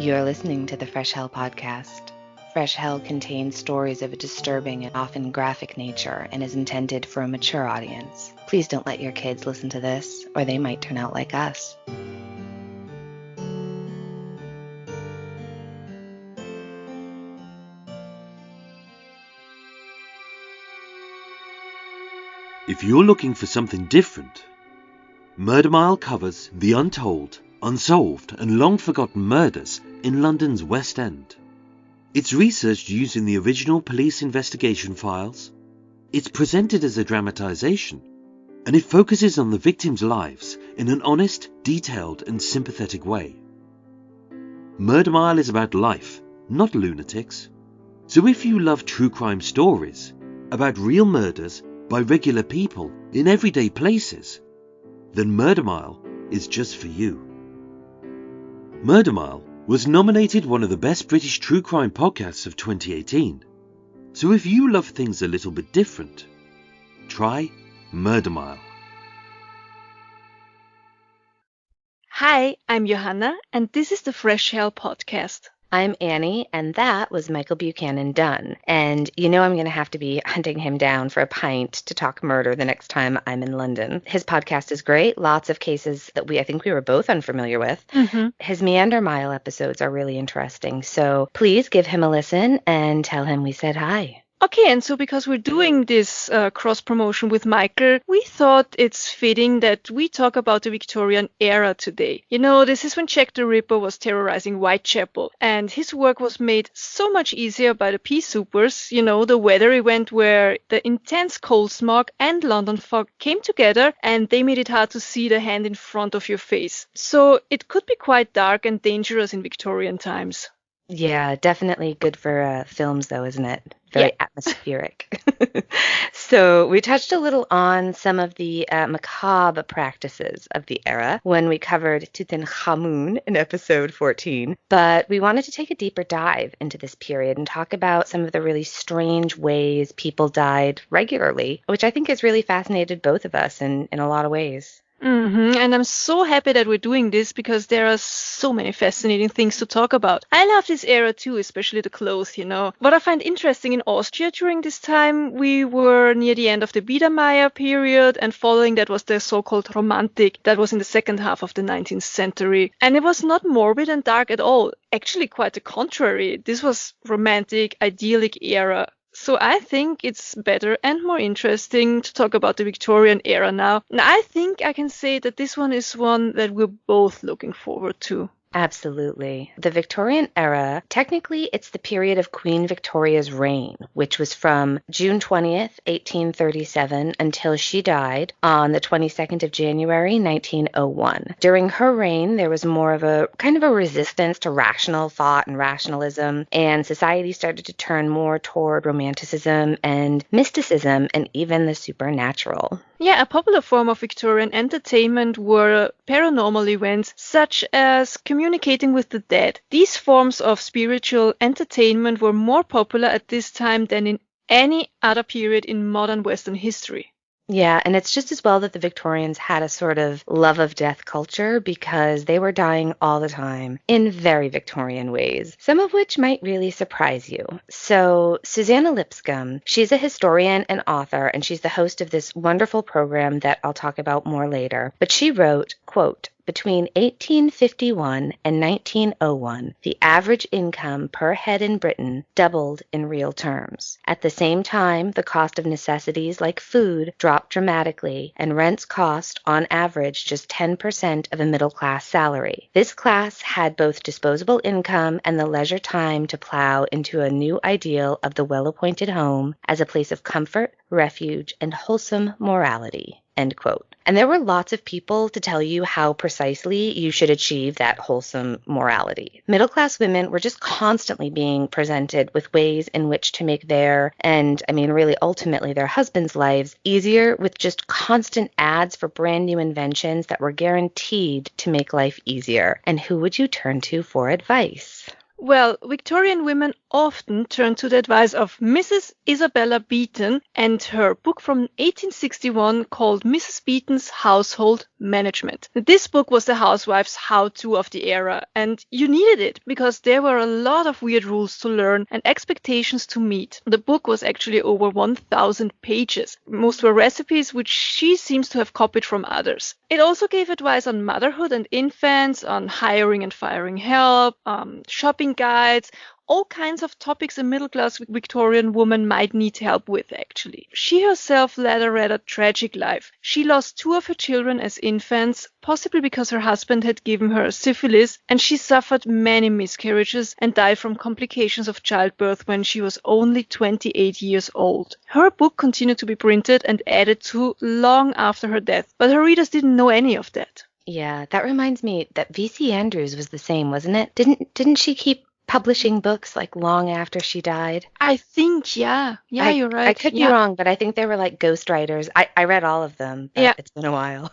You're listening to the Fresh Hell podcast. Fresh Hell contains stories of a disturbing and often graphic nature and is intended for a mature audience. Please don't let your kids listen to this, or they might turn out like us. If you're looking for something different, Murder Mile covers the untold, unsolved and long-forgotten murders in London's West End. It's researched using the original police investigation files, it's presented as a dramatisation, and it focuses on the victims' lives in an honest, detailed and sympathetic way. Murder Mile is about life, not lunatics. So if you love true crime stories about real murders by regular people in everyday places, then Murder Mile is just for you. Murder Mile was nominated one of the best British true crime podcasts of 2018. So if you love things a little bit different, try Murder Mile. Hi, I'm Johanna, and this is the Fresh Hell podcast. I'm Annie, and that was Michael Buchanan Dunn. And you know I'm going to have to be hunting him down for a pint to talk murder the next time I'm in London. His podcast is great. Lots of cases that I think we were both unfamiliar with. His Meander Mile episodes are really interesting. So please give him a listen and tell him we said hi. Okay, and so because we're doing this cross-promotion with Michael, we thought it's fitting that we talk about the Victorian era today. You know, this is when Jack the Ripper was terrorizing Whitechapel, and his work was made so much easier by the pea soupers, you know, the weather event where the intense coal smog and London fog came together, and they made it hard to see the hand in front of your face. So it could be quite dark and dangerous in Victorian times. Yeah, definitely good for films, though, isn't it? Very atmospheric. So we touched a little on some of the macabre practices of the era when we covered Tutankhamun in episode 14. But we wanted to take a deeper dive into this period and talk about some of the really strange ways people died regularly, which I think has really fascinated both of us in a lot of ways. And I'm so happy that we're doing this because there are so many fascinating things to talk about. I love this era too, especially the clothes, you know. What I find interesting in Austria during this time, we were near the end of the Biedermeier period, and following that was the so-called Romantic that was in the second half of the 19th century. And it was not morbid and dark at all. Actually, quite the contrary. This was romantic, idyllic era. So I think it's better and more interesting to talk about the Victorian era now. And I think I can say that this one is one that we're both looking forward to. Absolutely. The Victorian era, technically it's the period of Queen Victoria's reign, which was from June 20th, 1837 until she died on the 22nd of January, 1901. During her reign, there was more of a kind of a resistance to rational thought and rationalism, and society started to turn more toward romanticism and mysticism and even the supernatural. Yeah, a popular form of Victorian entertainment were paranormal events such as communicating with the dead. These forms of spiritual entertainment were more popular at this time than in any other period in modern Western history. Yeah, and it's just as well that the Victorians had a sort of love of death culture because they were dying all the time in very Victorian ways, some of which might really surprise you. So Susanna Lipscomb, she's a historian and author, and she's the host of this wonderful program that I'll talk about more later. But she wrote, quote, "Between 1851 and 1901, the average income per head in Britain doubled in real terms. At the same time, the cost of necessities like food dropped dramatically, and rents cost, on average, just 10% of a middle-class salary. This class had both disposable income and the leisure time to plow into a new ideal of the well-appointed home as a place of comfort, refuge, and wholesome morality." End quote. And there were lots of people to tell you how precisely you should achieve that wholesome morality. Middle-class women were just constantly being presented with ways in which to make their, and I mean really ultimately their husbands' lives easier with just constant ads for brand new inventions that were guaranteed to make life easier. And who would you turn to for advice? Well, Victorian women often turned to the advice of Mrs. Isabella Beeton and her book from 1861 called Mrs. Beeton's Household Management. This book was the housewife's how-to of the era, and you needed it because there were a lot of weird rules to learn and expectations to meet. The book was actually over 1,000 pages. Most were recipes which she seems to have copied from others. It also gave advice on motherhood and infants, on hiring and firing help, shopping guides, all kinds of topics a middle-class Victorian woman might need help with, actually. She herself led a rather tragic life. She lost 2 of her children as infants, possibly because her husband had given her syphilis, and she suffered many miscarriages and died from complications of childbirth when she was only 28 years old. Her book continued to be printed and added to long after her death, but her readers didn't know any of that. Yeah, that reminds me that V.C. Andrews was the same, wasn't it? Didn't she keep publishing books like long after she died? I think, yeah. Yeah, you're right. I could be wrong, but I think they were like ghostwriters. I read all of them, but it's been a while.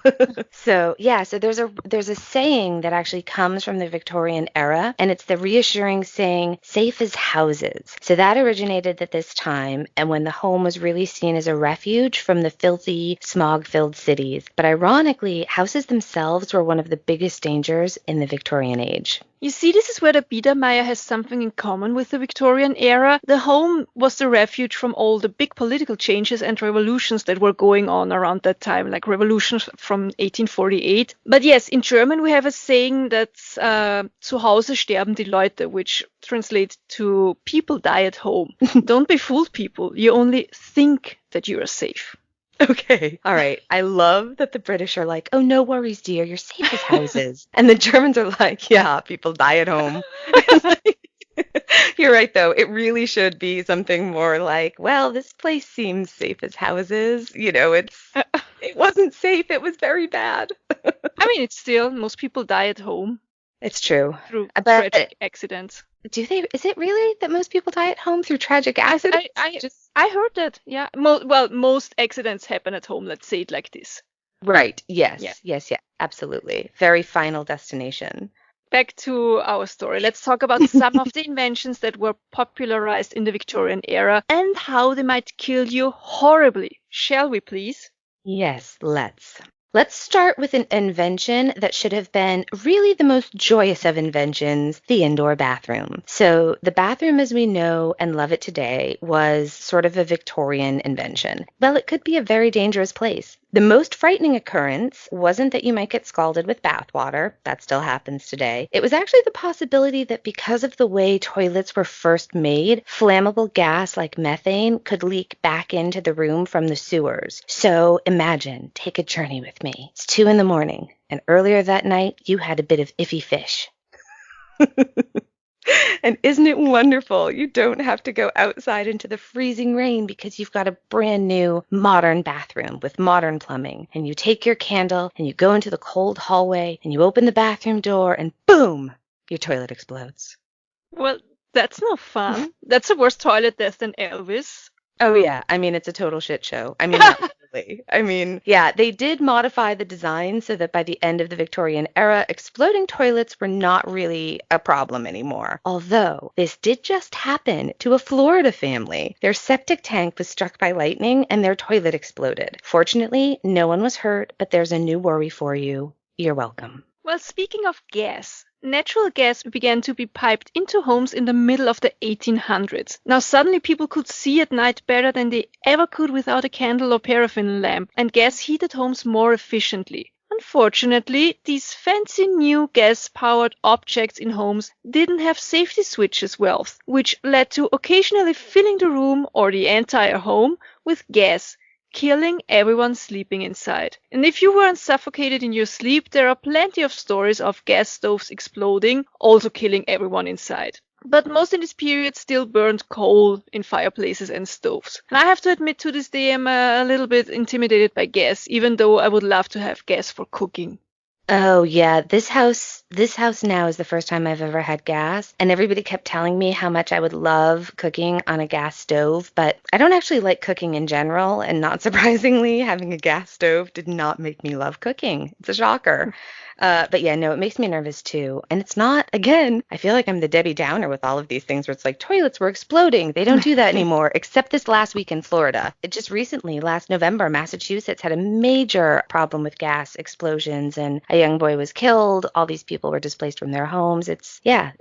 So there's a saying that actually comes from the Victorian era, and it's the reassuring saying, safe as houses. So that originated at this time, and when the home was really seen as a refuge from the filthy, smog-filled cities. But ironically, houses themselves were one of the biggest dangers in the Victorian age. You see, this is where the Biedermeier has something in common with the Victorian era. The home was the refuge from all the big political changes and revolutions that were going on around that time, like revolutions from 1848. But yes, in German we have a saying that's zu Hause sterben die Leute, which translates to people die at home. Don't be fooled, people. You only think that you are safe. Okay. All right. I love that the British are like, oh, no worries, dear. You're safe as houses. And the Germans are like, yeah, people die at home. You're right, though. It really should be something more like, well, this place seems safe as houses. You know, it wasn't safe. It was very bad. I mean, it's still, most people die at home. It's true. Through tragic accidents. Do they? Is it really that most people die at home through tragic accidents? I heard that. Yeah. Most accidents happen at home. Let's say it like this. Right. Yes. Yeah. Yes. Absolutely. Very final destination. Back to our story. Let's talk about some of the inventions that were popularized in the Victorian era and how they might kill you horribly. Shall we, please? Yes. Let's. Let's start with an invention that should have been really the most joyous of inventions, the indoor bathroom. So the bathroom as we know and love it today was sort of a Victorian invention. Well, it could be a very dangerous place. The most frightening occurrence wasn't that you might get scalded with bath water. That still happens today. It was actually the possibility that because of the way toilets were first made, flammable gas like methane could leak back into the room from the sewers. So imagine, take a journey with me. It's 2 a.m, and earlier that night, you had a bit of iffy fish. And isn't it wonderful? You don't have to go outside into the freezing rain because you've got a brand new modern bathroom with modern plumbing. And you take your candle and you go into the cold hallway and you open the bathroom door and boom, your toilet explodes. Well, that's no fun. That's a worse toilet death than Elvis. Oh, yeah. I mean, it's a total shit show. I mean, not really. I mean, yeah, they did modify the design so that by the end of the Victorian era, exploding toilets were not really a problem anymore. Although, this did just happen to a Florida family. Their septic tank was struck by lightning and their toilet exploded. Fortunately, no one was hurt, but there's a new worry for you. You're welcome. Well, speaking of gas, natural gas began to be piped into homes in the middle of the 1800s. Now suddenly people could see at night better than they ever could without a candle or paraffin lamp, and gas heated homes more efficiently. Unfortunately, these fancy new gas-powered objects in homes didn't have safety switches well, which led to occasionally filling the room or the entire home with gas, killing everyone sleeping inside. And if you weren't suffocated in your sleep, there are plenty of stories of gas stoves exploding, also killing everyone inside. But most in this period still burned coal in fireplaces and stoves. And I have to admit, to this day I'm a little bit intimidated by gas, even though I would love to have gas for cooking. Oh, yeah, this house This house now is the first time I've ever had gas, and everybody kept telling me how much I would love cooking on a gas stove, but I don't actually like cooking in general, and not surprisingly, having a gas stove did not make me love cooking. It's a shocker. But yeah, no, it makes me nervous too. And it's not, again, I feel like I'm the Debbie Downer with all of these things where it's like toilets were exploding. They don't do that anymore, except this last week in Florida. It just recently, last November, Massachusetts had a major problem with gas explosions and a young boy was killed. All these people were displaced from their homes. It's Yeah.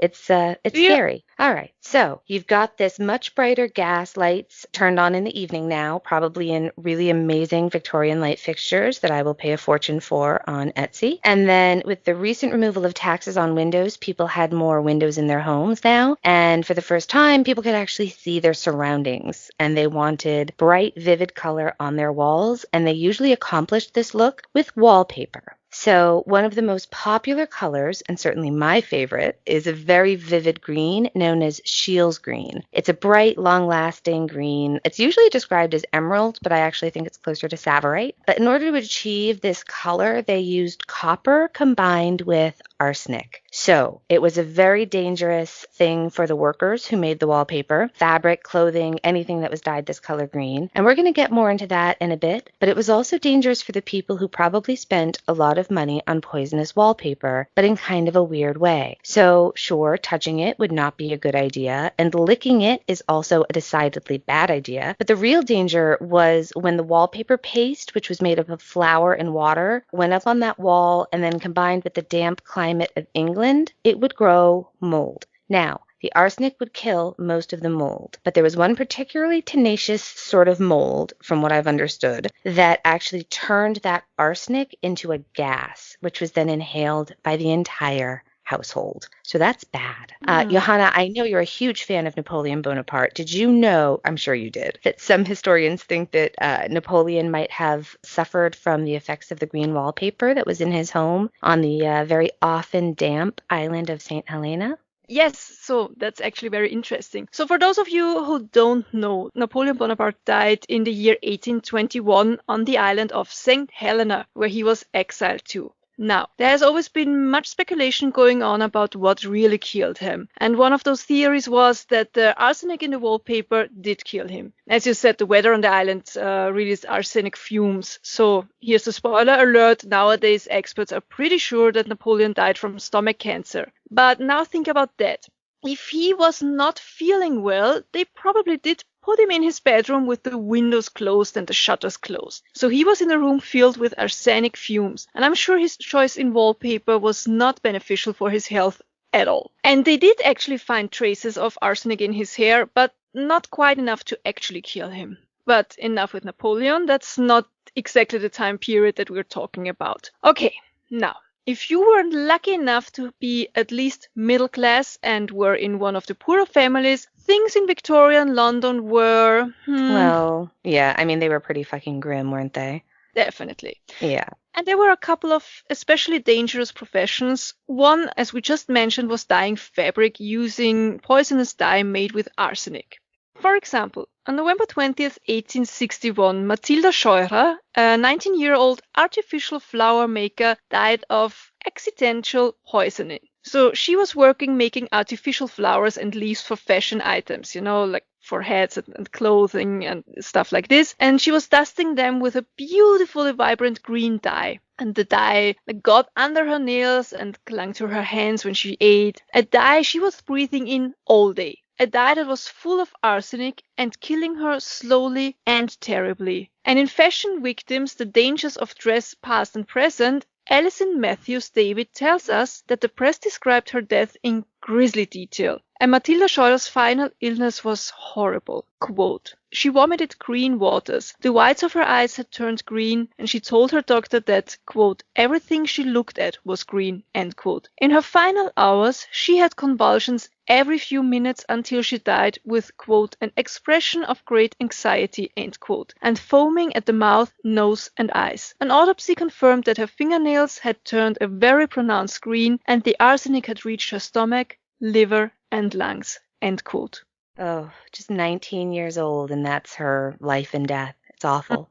scary. All right. So you've got this much brighter gas lights turned on in the evening now, probably in really amazing Victorian light fixtures that I will pay a fortune for on Etsy. And then with the recent removal of taxes on windows, people had more windows in their homes now. And for the first time, people could actually see their surroundings. And they wanted bright, vivid color on their walls. And they usually accomplished this look with wallpaper. So one of the most popular colors, and certainly my favorite, is a very vivid green known as Scheele's green. It's a bright, long-lasting green. It's usually described as emerald, but I actually think it's closer to Savorite. But in order to achieve this color, they used copper combined with arsenic. So it was a very dangerous thing for the workers who made the wallpaper, fabric, clothing, anything that was dyed this color green. And we're going to get more into that in a bit. But it was also dangerous for the people who probably spent a lot of money on poisonous wallpaper, but in kind of a weird way. So sure, touching it would not be a good idea, and licking it is also a decidedly bad idea. But the real danger was when the wallpaper paste, which was made up of flour and water, went up on that wall and then combined with the damp climate of England, it would grow mold. Now, the arsenic would kill most of the mold, but there was one particularly tenacious sort of mold, from what I've understood, that actually turned that arsenic into a gas, which was then inhaled by the entire household. So that's bad. Johanna, I know you're a huge fan of Napoleon Bonaparte. Did you know, I'm sure you did, that some historians think that Napoleon might have suffered from the effects of the green wallpaper that was in his home on the very often damp island of St. Helena? Yes, so that's actually very interesting. So for those of you who don't know, Napoleon Bonaparte died in the year 1821 on the island of St. Helena, where he was exiled to. Now, there has always been much speculation going on about what really killed him. And one of those theories was that the arsenic in the wallpaper did kill him. As you said, the weather on the island released arsenic fumes. So here's the spoiler alert. Nowadays, experts are pretty sure that Napoleon died from stomach cancer. But now think about that. If he was not feeling well, they probably did put him in his bedroom with the windows closed and the shutters closed. So he was in a room filled with arsenic fumes. And I'm sure his choice in wallpaper was not beneficial for his health at all. And they did actually find traces of arsenic in his hair, but not quite enough to actually kill him. But enough with Napoleon. That's not exactly the time period that we're talking about. Okay, now, if you were lucky enough to be at least middle class and were in one of the poorer families, things in Victorian London were... Well, yeah, I mean, they were pretty fucking grim, weren't they? Definitely. Yeah. And there were a couple of especially dangerous professions. One, as we just mentioned, was dyeing fabric using poisonous dye made with arsenic. For example, on November 20th, 1861, Matilda Scheurer, a 19-year-old artificial flower maker, died of accidental poisoning. So she was working making artificial flowers and leaves for fashion items, like for hats and clothing and stuff like this. And she was dusting them with a beautifully vibrant green dye. And the dye got under her nails and clung to her hands when she ate. A dye she was breathing in all day. A dye that was full of arsenic and killing her slowly and terribly. And in Fashion Victims, the dangers of dress past and present, Alison Matthews David tells us that the press described her death in grisly detail. And Matilda Scheurer's final illness was horrible. Quote, "She vomited green waters. The whites of her eyes had turned green, and she told her doctor that, quote, everything she looked at was green, end quote. In her final hours, she had convulsions every few minutes until she died with, quote, an expression of great anxiety, end quote, and foaming at the mouth, nose, and eyes. An autopsy confirmed that her fingernails had turned a very pronounced green, and the arsenic had reached her stomach, liver, and lungs, end quote." Oh, just 19 years old, and that's her life and death. It's awful.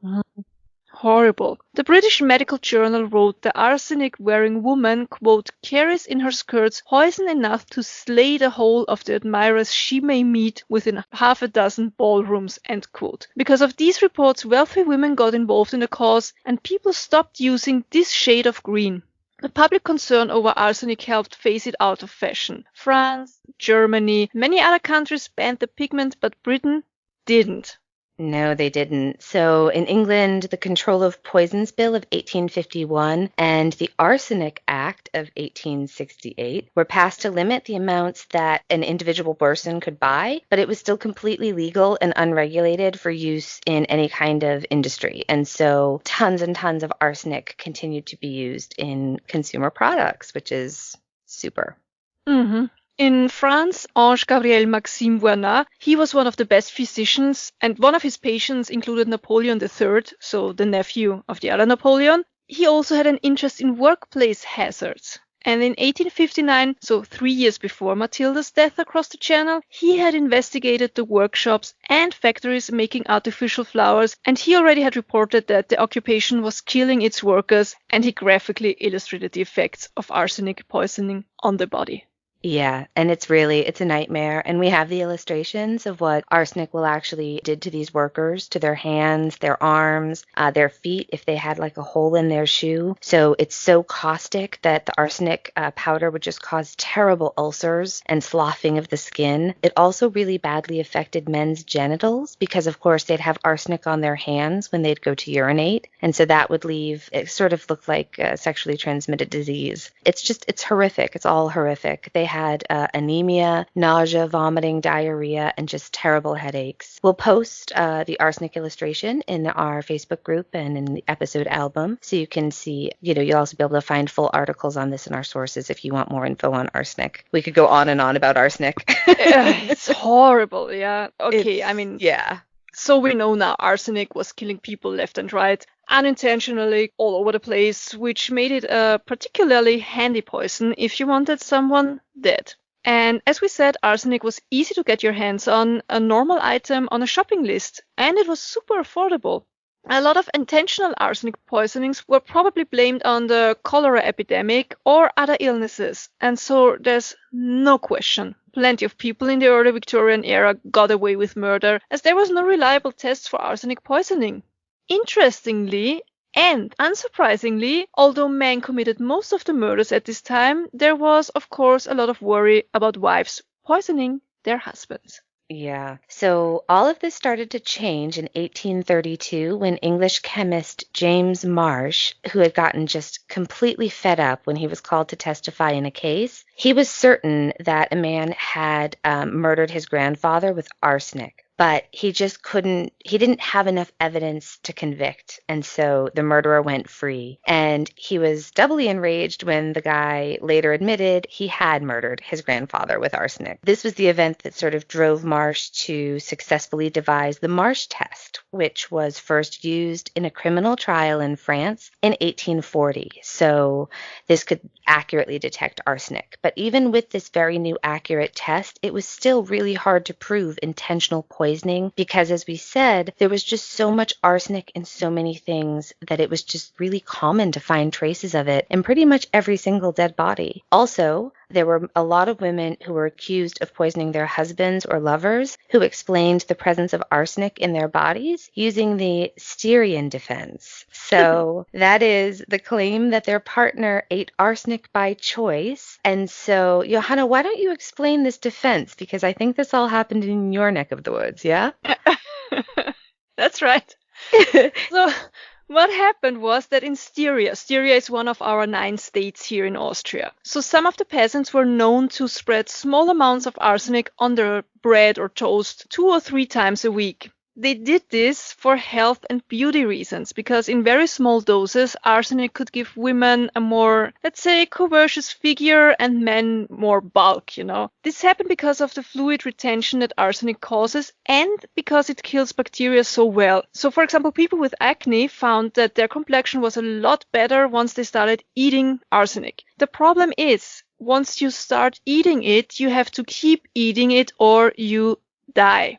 Horrible. The British Medical Journal wrote the arsenic-wearing woman, quote, carries in her skirts poison enough to slay the whole of the admirers she may meet within half a dozen ballrooms, end quote. Because of these reports, wealthy women got involved in the cause and people stopped using this shade of green. The public concern over arsenic helped phase it out of fashion. France, Germany, many other countries banned the pigment, but Britain didn't. No, they didn't. So in England, the Control of Poisons Bill of 1851 and the Arsenic Act of 1868 were passed to limit the amounts that an individual person could buy, but it was still completely legal and unregulated for use in any kind of industry. And so tons and tons of arsenic continued to be used in consumer products, which is super. Mm-hmm. In France, Ange Gabriel Maxime Voinat, he was one of the best physicians, and one of his patients included Napoleon III, so the nephew of the other Napoleon. He also had an interest in workplace hazards. And in 1859, so 3 years before Matilda's death across the channel, he had investigated the workshops and factories making artificial flowers, and he already had reported that the occupation was killing its workers, and he graphically illustrated the effects of arsenic poisoning on the body. Yeah, and it's a nightmare. And we have the illustrations of what arsenic will actually did to these workers, to their hands, their arms, their feet, if they had like a hole in their shoe. So it's so caustic that the arsenic powder would just cause terrible ulcers and sloughing of the skin. It also really badly affected men's genitals because, of course, they'd have arsenic on their hands when they'd go to urinate. And so that would it sort of looked like a sexually transmitted disease. It's horrific. It's all horrific. They had anemia, nausea, vomiting, diarrhea, and just terrible headaches. We'll post the arsenic illustration in our Facebook group and in the episode album, so you can see, you'll also be able to find full articles on this in our sources if you want more info on arsenic. We could go on and on about arsenic. It's horrible, yeah. Okay, yeah. So we know now arsenic was killing people left and right, unintentionally all over the place, which made it a particularly handy poison if you wanted someone dead. And as we said, arsenic was easy to get your hands on, a normal item on a shopping list, and it was super affordable. A lot of intentional arsenic poisonings were probably blamed on the cholera epidemic or other illnesses, and so there's no question. Plenty of people in the early Victorian era got away with murder, as there was no reliable test for arsenic poisoning. Interestingly, and unsurprisingly, although men committed most of the murders at this time, there was, of course, a lot of worry about wives poisoning their husbands. Yeah. So all of this started to change in 1832 when English chemist James Marsh, who had gotten just completely fed up when he was called to testify in a case, he was certain that a man had murdered his grandfather with arsenic. But he didn't have enough evidence to convict, and so the murderer went free. And he was doubly enraged when the guy later admitted he had murdered his grandfather with arsenic. This was the event that sort of drove Marsh to successfully devise the Marsh test, which was first used in a criminal trial in France in 1840. So this could accurately detect arsenic. But even with this very new accurate test, it was still really hard to prove intentional poisoning because, as we said, there was just so much arsenic in so many things that it was just really common to find traces of it in pretty much every single dead body. Also, there were a lot of women who were accused of poisoning their husbands or lovers who explained the presence of arsenic in their bodies using the Styrian defense. So that is the claim that their partner ate arsenic by choice. And so, Johanna, why don't you explain this defense? Because I think this all happened in your neck of the woods, yeah? That's right. So what happened was that in Styria is one of our 9 states here in Austria. So some of the peasants were known to spread small amounts of arsenic on their bread or toast 2 or 3 times a week. They did this for health and beauty reasons, because in very small doses, arsenic could give women a more, let's say, curvaceous figure and men more bulk, This happened because of the fluid retention that arsenic causes and because it kills bacteria so well. So, for example, people with acne found that their complexion was a lot better once they started eating arsenic. The problem is, once you start eating it, you have to keep eating it or you die.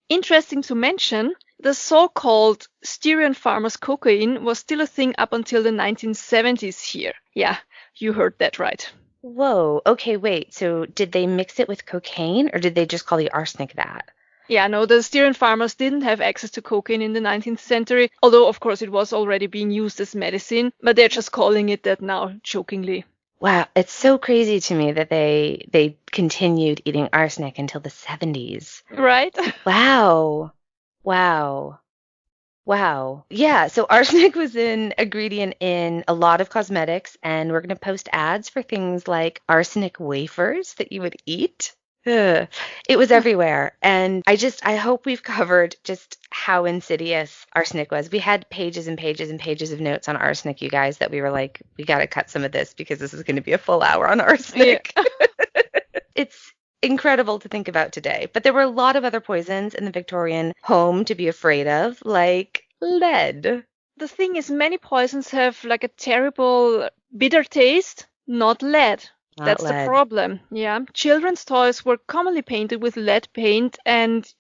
Interesting to mention The so-called Styrian farmers' cocaine was still a thing up until the 1970s here. Yeah, you heard that right. Whoa. Okay, wait. So did they mix it with cocaine or did they just call the arsenic that? Yeah, no, the Styrian farmers didn't have access to cocaine in the 19th century, although of course it was already being used as medicine, but they're just calling it that now, jokingly. Wow, it's so crazy to me that they continued eating arsenic until the 70s. Right? Wow. Wow. Wow. Yeah, so arsenic was an ingredient in a lot of cosmetics, and we're going to post ads for things like arsenic wafers that you would eat. Ugh. It was everywhere. And I hope we've covered just how insidious arsenic was. We had pages and pages and pages of notes on arsenic, you guys, that we were like, we got to cut some of this because this is going to be a full hour on arsenic. Yeah. It's incredible to think about today. But there were a lot of other poisons in the Victorian home to be afraid of, like lead. The thing is, many poisons have like a terrible bitter taste, not lead. Not That's lead. the problem. Yeah. Children's toys were commonly painted with lead paint, and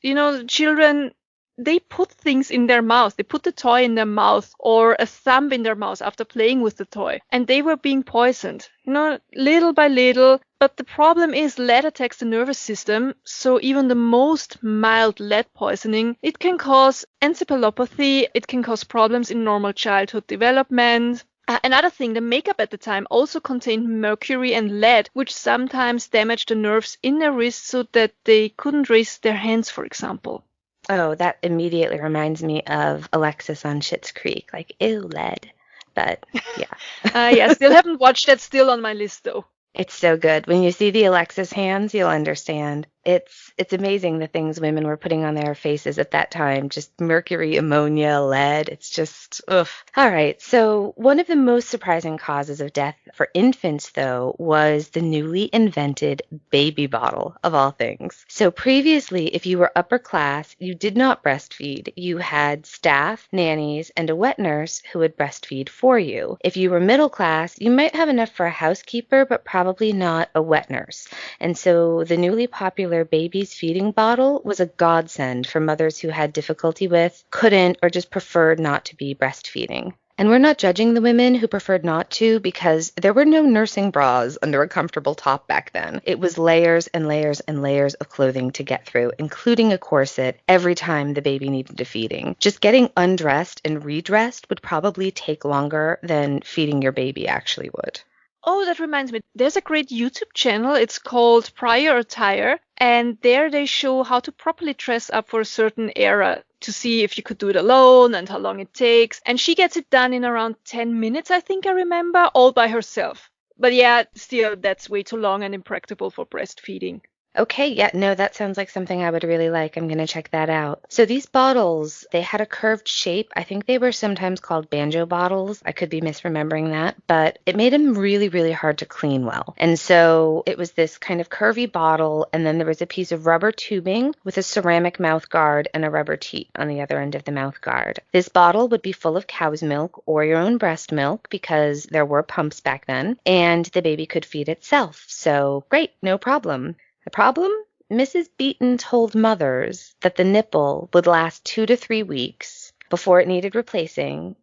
children, they put things in their mouth. They put the toy in their mouth or a thumb in their mouth after playing with the toy, and they were being poisoned, little by little. But the problem is lead attacks the nervous system, so even the most mild lead poisoning, it can cause encephalopathy, it can cause problems in normal childhood development. Another thing, the makeup at the time also contained mercury and lead, which sometimes damaged the nerves in their wrists so that they couldn't raise their hands, for example. Oh, that immediately reminds me of Alexis on Schitt's Creek, like, ew, lead. But yeah. Yeah, still haven't watched that, still on my list though. It's so good. When you see the Alexis hands, you'll understand. It's amazing the things women were putting on their faces at that time. Just mercury, ammonia, lead. It's just, ugh. All right. So one of the most surprising causes of death for infants, though, was the newly invented baby bottle, of all things. So previously, if you were upper class, you did not breastfeed. You had staff, nannies, and a wet nurse who would breastfeed for you. If you were middle class, you might have enough for a housekeeper, but probably not a wet nurse. And so the newly popular baby's feeding bottle was a godsend for mothers who had difficulty with, couldn't, or just preferred not to be breastfeeding. And we're not judging the women who preferred not to because there were no nursing bras under a comfortable top back then. It was layers and layers and layers of clothing to get through, including a corset every time the baby needed a feeding. Just getting undressed and redressed would probably take longer than feeding your baby actually would. Oh, that reminds me. There's a great YouTube channel. It's called Prior Attire. And there they show how to properly dress up for a certain era to see if you could do it alone and how long it takes. And she gets it done in around 10 minutes, I think I remember, all by herself. But yeah, still, that's way too long and impractical for breastfeeding. Okay, yeah, no, that sounds like something I would really like. I'm going to check that out. So these bottles, they had a curved shape. I think they were sometimes called banjo bottles. I could be misremembering that, but it made them really, really hard to clean well. And so it was this kind of curvy bottle, and then there was a piece of rubber tubing with a ceramic mouth guard and a rubber teat on the other end of the mouth guard. This bottle would be full of cow's milk or your own breast milk because there were pumps back then, and the baby could feed itself. So great, no problem. The problem? Mrs. Beaton told mothers that the nipple would last 2 to 3 weeks before it needed replacing,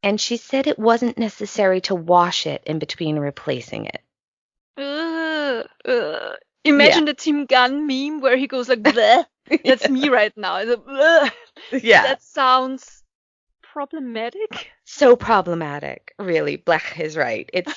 and she said it wasn't necessary to wash it in between replacing it. Imagine the Tim Gunn meme where he goes like, bleh. That's me right now. Yeah. That sounds problematic. So problematic, really. Blech is right. It's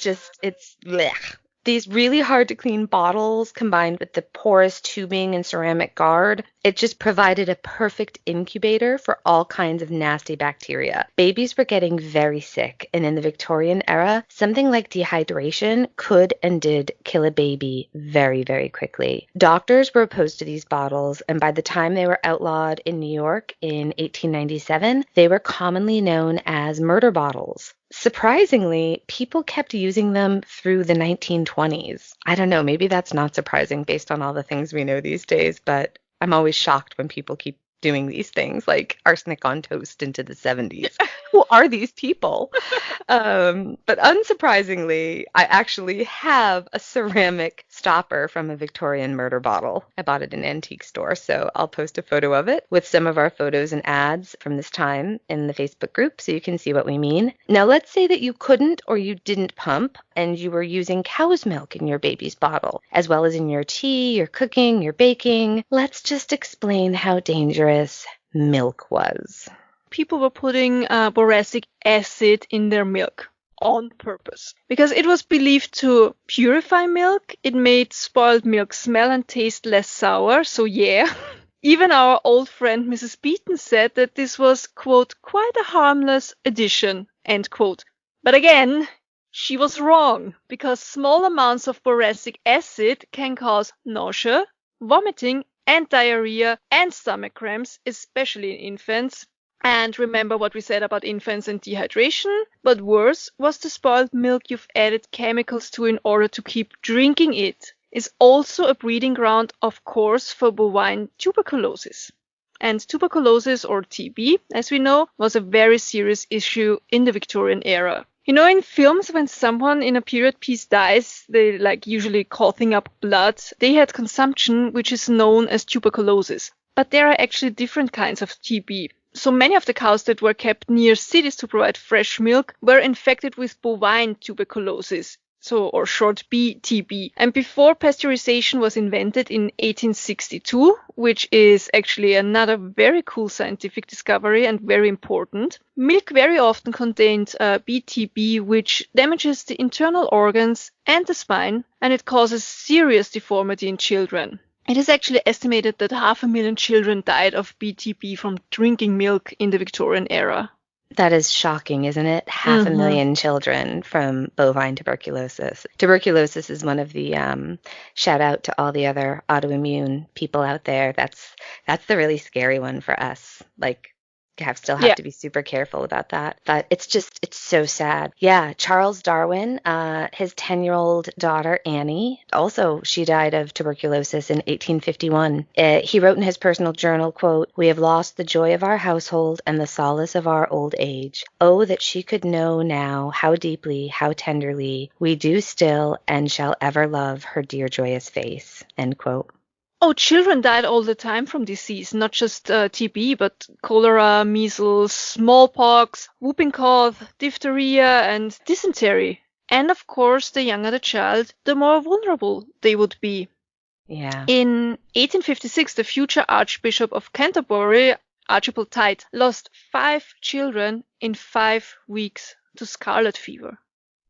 blech. These really hard to clean bottles combined with the porous tubing and ceramic guard, it just provided a perfect incubator for all kinds of nasty bacteria. Babies were getting very sick, and in the Victorian era, something like dehydration could and did kill a baby very, very quickly. Doctors were opposed to these bottles, and by the time they were outlawed in New York in 1897, they were commonly known as murder bottles. Surprisingly, people kept using them through the 1920s. I don't know, maybe that's not surprising based on all the things we know these days, but I'm always shocked when people keep doing these things like arsenic on toast into the 70s. who are these people? But unsurprisingly, I actually have a ceramic stopper from a Victorian murder bottle. I bought it in an antique store, so I'll post a photo of it with some of our photos and ads from this time in the Facebook group so you can see what we mean. Now, let's say that you couldn't or you didn't pump and you were using cow's milk in your baby's bottle, as well as in your tea, your cooking, your baking. Let's just explain how dangerous milk was. People were putting boracic acid in their milk on purpose because it was believed to purify milk. It made spoiled milk smell and taste less sour. So yeah, even our old friend Mrs. Beaton said that this was, quote, quite a harmless addition, end quote. But again, she was wrong because small amounts of boracic acid can cause nausea, vomiting, and diarrhea and stomach cramps, especially in infants. And remember what we said about infants and dehydration. But worse was the spoiled milk you've added chemicals to in order to keep drinking it. Is also a breeding ground, of course, for bovine tuberculosis. And tuberculosis, or TB, as we know, was a very serious issue in the Victorian era. You know, in films, when someone in a period piece dies, they usually coughing up blood. They had consumption, which is known as tuberculosis. But there are actually different kinds of TB. So many of the cows that were kept near cities to provide fresh milk were infected with bovine tuberculosis, or short BTB. And before pasteurization was invented in 1862, which is actually another very cool scientific discovery and very important, milk very often contained BTB, which damages the internal organs and the spine, and it causes serious deformity in children. It is actually estimated that 500,000 children died of BTB from drinking milk in the Victorian era. That is shocking, isn't it? 500,000 children from bovine tuberculosis. Tuberculosis is one of the, shout out to all the other autoimmune people out there. That's the really scary one for us. Still have to be super careful about that. But it's so sad. Yeah, Charles Darwin, his 10-year-old daughter, Annie, also, she died of tuberculosis in 1851. He wrote in his personal journal, quote, "We have lost the joy of our household and the solace of our old age. Oh, that she could know now how deeply, how tenderly, we do still and shall ever love her dear joyous face," end quote. Oh, children died all the time from disease, not just TB, but cholera, measles, smallpox, whooping cough, diphtheria, and dysentery. And of course, the younger the child, the more vulnerable they would be. Yeah. In 1856, the future Archbishop of Canterbury, Archibald Tite, lost 5 children in 5 weeks to scarlet fever.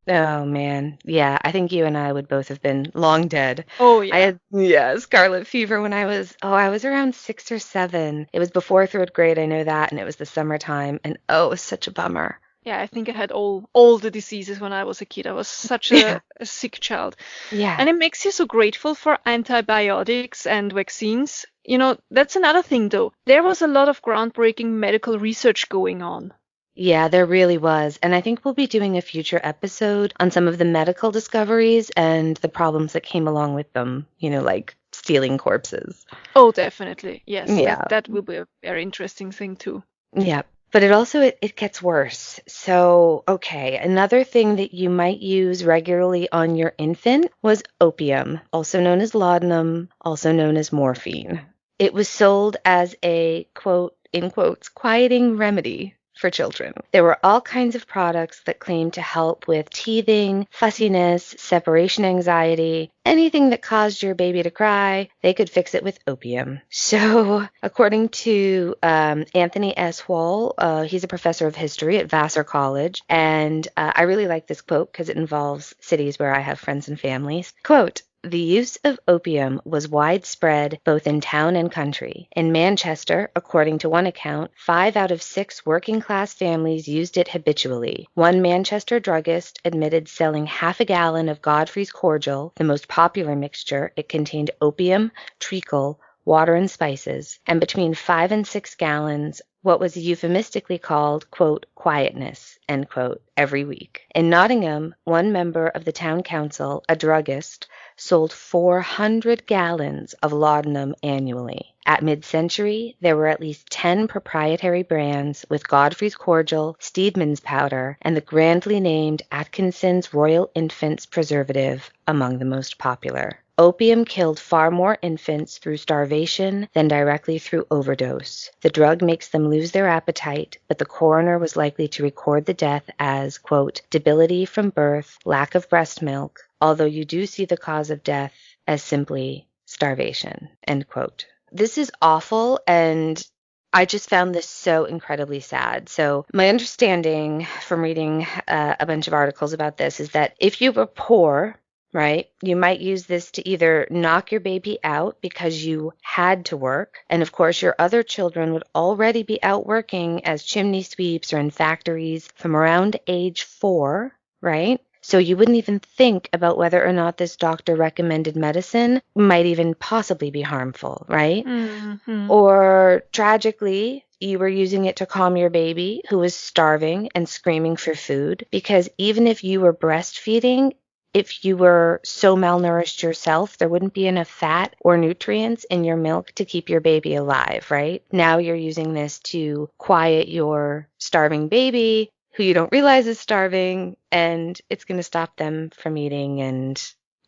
Oh, man. Yeah, I think you and I would both have been long dead. Oh, yeah. I had scarlet fever when I was around 6 or 7. It was before 3rd grade, I know that, and it was the summertime, and it was such a bummer. Yeah, I think I had all the diseases when I was a kid. I was such a sick child. Yeah. And it makes you so grateful for antibiotics and vaccines. You know, that's another thing, though. There was a lot of groundbreaking medical research going on. Yeah, there really was. And I think we'll be doing a future episode on some of the medical discoveries and the problems that came along with them, like stealing corpses. Oh, definitely. Yes. Yeah. That will be a very interesting thing, too. Yeah. But it gets worse. So, okay, another thing that you might use regularly on your infant was opium, also known as laudanum, also known as morphine. It was sold as a, quote, in quotes, quieting remedy for children. There were all kinds of products that claimed to help with teething, fussiness, separation anxiety, anything that caused your baby to cry, they could fix it with opium. So, according to Anthony S. Wall, he's a professor of history at Vassar College, and I really like this quote because it involves cities where I have friends and families. Quote, "The use of opium was widespread both in town and country. In Manchester, according to one account, 5 out of 6 working-class families used it habitually. One Manchester druggist admitted selling half a gallon of Godfrey's cordial, the most popular mixture. It contained opium, treacle, water, and spices, and between 5 and 6 gallons what was euphemistically called, quote, quietness, end quote, every week. In Nottingham, one member of the town council, a druggist, sold 400 gallons of laudanum annually. At mid-century, there were at least 10 proprietary brands, with Godfrey's Cordial, Steedman's Powder, and the grandly named Atkinson's Royal Infants Preservative among the most popular. Opium killed far more infants through starvation than directly through overdose. The drug makes them lose their appetite, but the coroner was likely to record the death as, quote, debility from birth, lack of breast milk, although you do see the cause of death as simply starvation, end quote. This is awful, and I just found this so incredibly sad. So my understanding from reading a bunch of articles about this is that if you were poor, right, you might use this to either knock your baby out because you had to work, and of course your other children would already be out working as chimney sweeps or in factories from around age 4, right? So you wouldn't even think about whether or not this doctor recommended medicine might even possibly be harmful, right? Mm-hmm. Or tragically, you were using it to calm your baby who was starving and screaming for food, because even if you were breastfeeding, if you were so malnourished yourself, there wouldn't be enough fat or nutrients in your milk to keep your baby alive, right? Now you're using this to quiet your starving baby who you don't realize is starving, and it's going to stop them from eating, and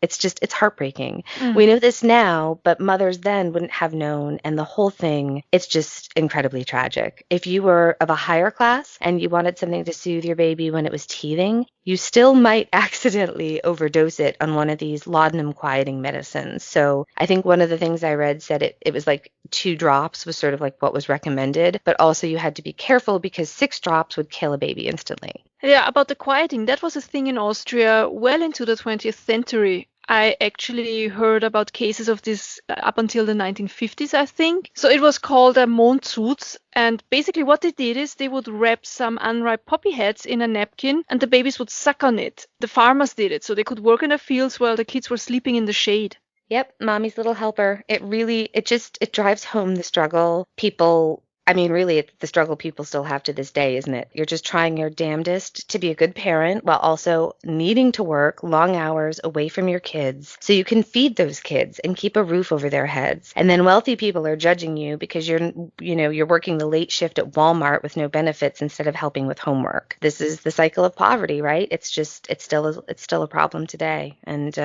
it's heartbreaking. We know this now, but mothers then wouldn't have known, and the whole thing, it's just incredibly tragic. If you were of a higher class and you wanted something to soothe your baby when it was teething, you still might accidentally overdose it on one of these laudanum quieting medicines. So I think one of the things I read said it was like 2 drops was sort of like what was recommended, but also you had to be careful because 6 drops would kill a baby instantly. Yeah, about the quieting, that was a thing in Austria well into the 20th century. I actually heard about cases of this up until the 1950s, I think. So it was called a Mondzutz, and basically what they did is they would wrap some unripe poppy heads in a napkin and the babies would suck on it. The farmers did it, so they could work in the fields while the kids were sleeping in the shade. Yep, mommy's little helper. It drives home the struggle it's the struggle people still have to this day, isn't it? You're just trying your damnedest to be a good parent while also needing to work long hours away from your kids so you can feed those kids and keep a roof over their heads. And then wealthy people are judging you because you're working the late shift at Walmart with no benefits instead of helping with homework. This is the cycle of poverty, right? It's still a problem today. And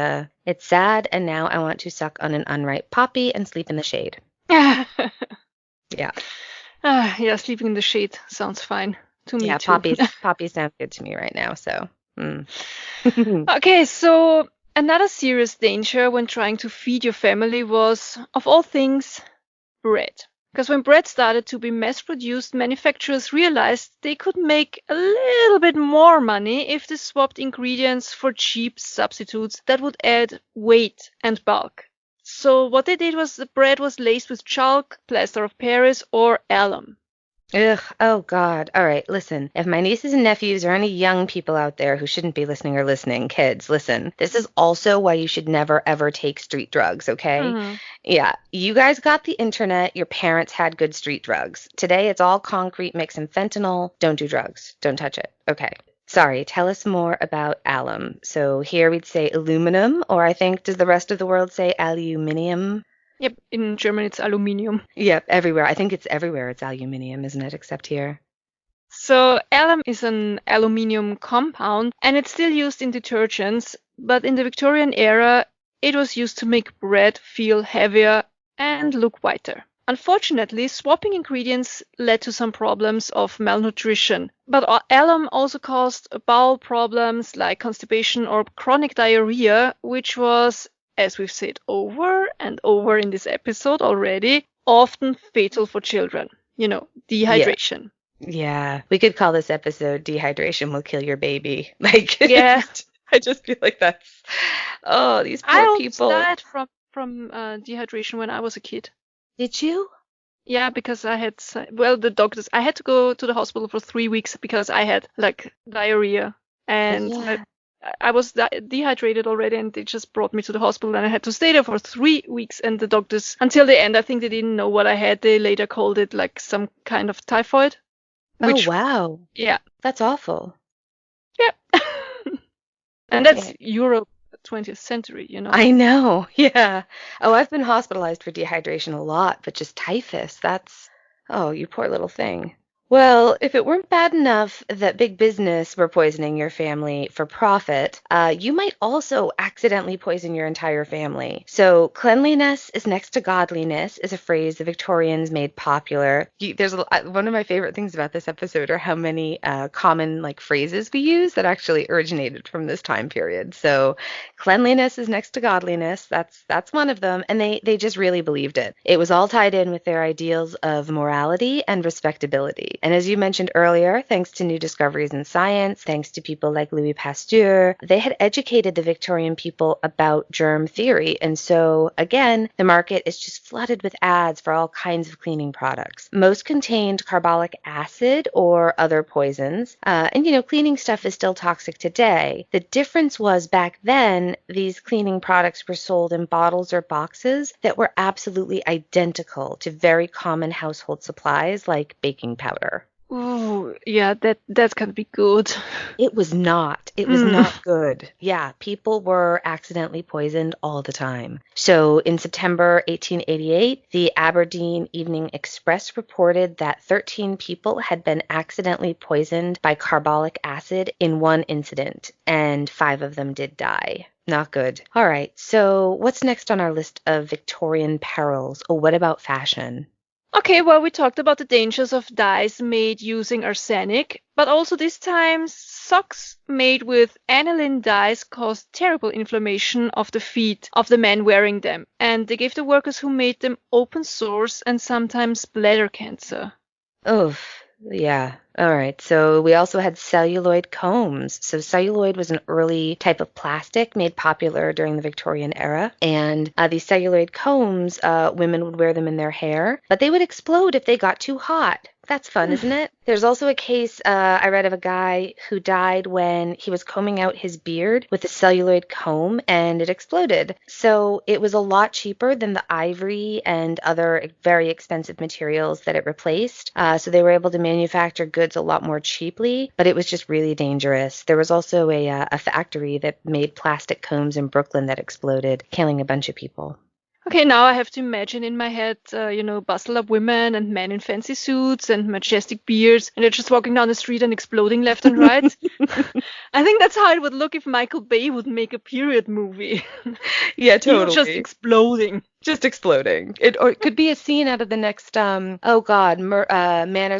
it's sad, and now I want to suck on an unripe poppy and sleep in the shade. Yeah. Yeah, sleeping in the shade sounds fine to me too. Poppies sound good to me right now, so. Okay, so another serious danger when trying to feed your family was, of all things, bread. Because when bread started to be mass-produced, manufacturers realized they could make a little bit more money if they swapped ingredients for cheap substitutes that would add weight and bulk. So what they did was the bread was laced with chalk, plaster of Paris, or alum. Ugh, oh God. All right, listen. If my nieces and nephews or any young people out there who shouldn't be listening are listening, kids, listen. This is also why you should never, ever take street drugs, okay? Mm-hmm. Yeah, you guys got the internet. Your parents had good street drugs. Today, it's all concrete mix and fentanyl. Don't do drugs. Don't touch it. Okay. Sorry, tell us more about alum. So here we'd say aluminum, or I think, does the rest of the world say aluminium? Yep, in German it's aluminium. Yep, everywhere. I think it's everywhere it's aluminium, isn't it, except here? So alum is an aluminium compound, and it's still used in detergents, but in the Victorian era, it was used to make bread feel heavier and look whiter. Unfortunately, swapping ingredients led to some problems of malnutrition, but alum also caused bowel problems like constipation or chronic diarrhea, which was, as we've said over and over in this episode already, often fatal for children. Dehydration. Yeah. We could call this episode Dehydration Will Kill Your Baby. Yeah. I just feel like that's, these poor people. I died from dehydration when I was a kid. Did you? Yeah, because I had, I had to go to the hospital for 3 weeks because I had diarrhea. And I was dehydrated already, and they just brought me to the hospital, and I had to stay there for 3 weeks. And the doctors, until the end, I think they didn't know what I had. They later called it like some kind of typhoid. Oh, wow. Yeah. That's awful. Yeah. And that's Okay. Europe 20th century, I know. Yeah. Oh, I've been hospitalized for dehydration a lot, but just typhus, oh, you poor little thing. Well, if it weren't bad enough that big business were poisoning your family for profit, you might also accidentally poison your entire family. So, cleanliness is next to godliness is a phrase the Victorians made popular. One of my favorite things about this episode are how many common phrases we use that actually originated from this time period. So, cleanliness is next to godliness. That's one of them, and they just really believed it. It was all tied in with their ideals of morality and respectability. And as you mentioned earlier, thanks to new discoveries in science, thanks to people like Louis Pasteur, they had educated the Victorian people about germ theory. And so, again, the market is just flooded with ads for all kinds of cleaning products. Most contained carbolic acid or other poisons. Cleaning stuff is still toxic today. The difference was back then, these cleaning products were sold in bottles or boxes that were absolutely identical to very common household supplies like baking powder. Ooh, yeah, that's gonna be good. It was not. It was not good. Yeah, people were accidentally poisoned all the time. So in September 1888, the Aberdeen Evening Express reported that 13 people had been accidentally poisoned by carbolic acid in one incident, and 5 of them did die. Not good. All right, so what's next on our list of Victorian perils? Oh, what about fashion? Okay, well, we talked about the dangers of dyes made using arsenic, but also this time socks made with aniline dyes caused terrible inflammation of the feet of the men wearing them, and they gave the workers who made them open sores and sometimes bladder cancer. Oh, yeah. All right. So we also had celluloid combs. So celluloid was an early type of plastic made popular during the Victorian era. And these celluloid combs, women would wear them in their hair, but they would explode if they got too hot. That's fun, isn't it? There's also a case I read of a guy who died when he was combing out his beard with a celluloid comb and it exploded. So it was a lot cheaper than the ivory and other very expensive materials that it replaced. So they were able to manufacture goods a lot more cheaply, but it was just really dangerous. There was also a factory that made plastic combs in Brooklyn that exploded, killing a bunch of people. Okay, now I have to imagine in my head, bustle up women and men in fancy suits and majestic beards, and they're just walking down the street and exploding left and right. I think that's how it would look if Michael Bay would make a period movie. Yeah, totally. Just exploding. Just exploding. Or it could be a scene out of the next, Manners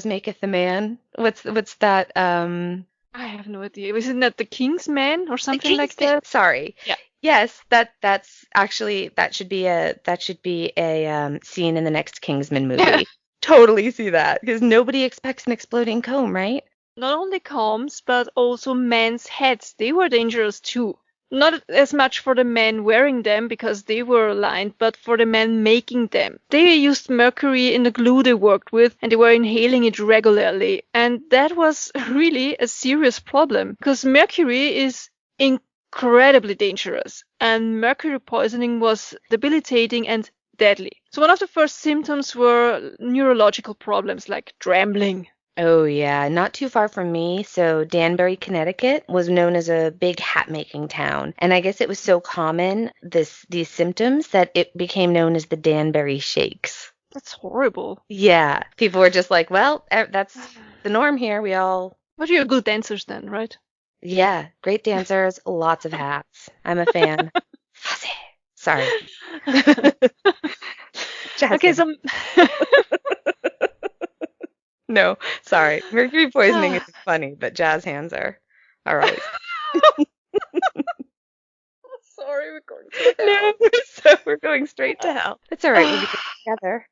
Maketh the Man. What's that, I have no idea. Isn't that The King's Man or something like that? Sorry. Yeah. Yes, that's actually that should be a scene in the next Kingsman movie. Yeah. Totally see that because nobody expects an exploding comb, right? Not only combs, but also men's hats. They were dangerous too. Not as much for the men wearing them because they were aligned, but for the men making them. They used mercury in the glue they worked with and they were inhaling it regularly. And that was really a serious problem because mercury is incredibly dangerous, and mercury poisoning was debilitating and deadly. So one of the first symptoms were neurological problems like trembling. Oh yeah, not too far from me. So Danbury, Connecticut was known as a big hat making town. And I guess it was so common, these symptoms, that it became known as the Danbury Shakes. That's horrible. Yeah, people were just like, well, that's the norm here. But you're good dancers then, right? Yeah, great dancers, lots of hats. I'm a fan. Fuzzy. Sorry. Okay, No, sorry. Mercury poisoning is funny, but jazz hands are always. Sorry, we're going to hell. No, we're going straight to hell. It's all right. We'll be together.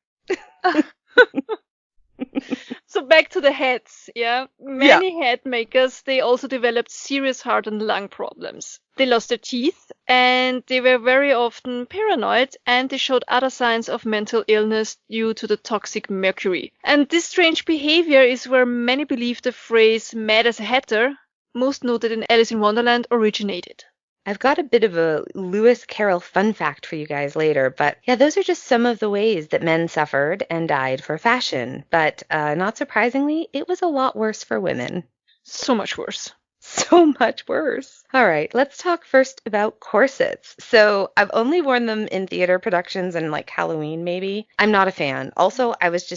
So back to the hats, yeah? Many hat makers, they also developed serious heart and lung problems. They lost their teeth, and they were very often paranoid, and they showed other signs of mental illness due to the toxic mercury. And this strange behavior is where many believe the phrase mad as a hatter most noted in Alice in Wonderland, originated. I've got a bit of a Lewis Carroll fun fact for you guys later, but yeah, those are just some of the ways that men suffered and died for fashion. But not surprisingly, it was a lot worse for women. So much worse. So much worse. All right, let's talk first about corsets. So I've only worn them in theater productions and like Halloween maybe. I'm not a fan. Also, I was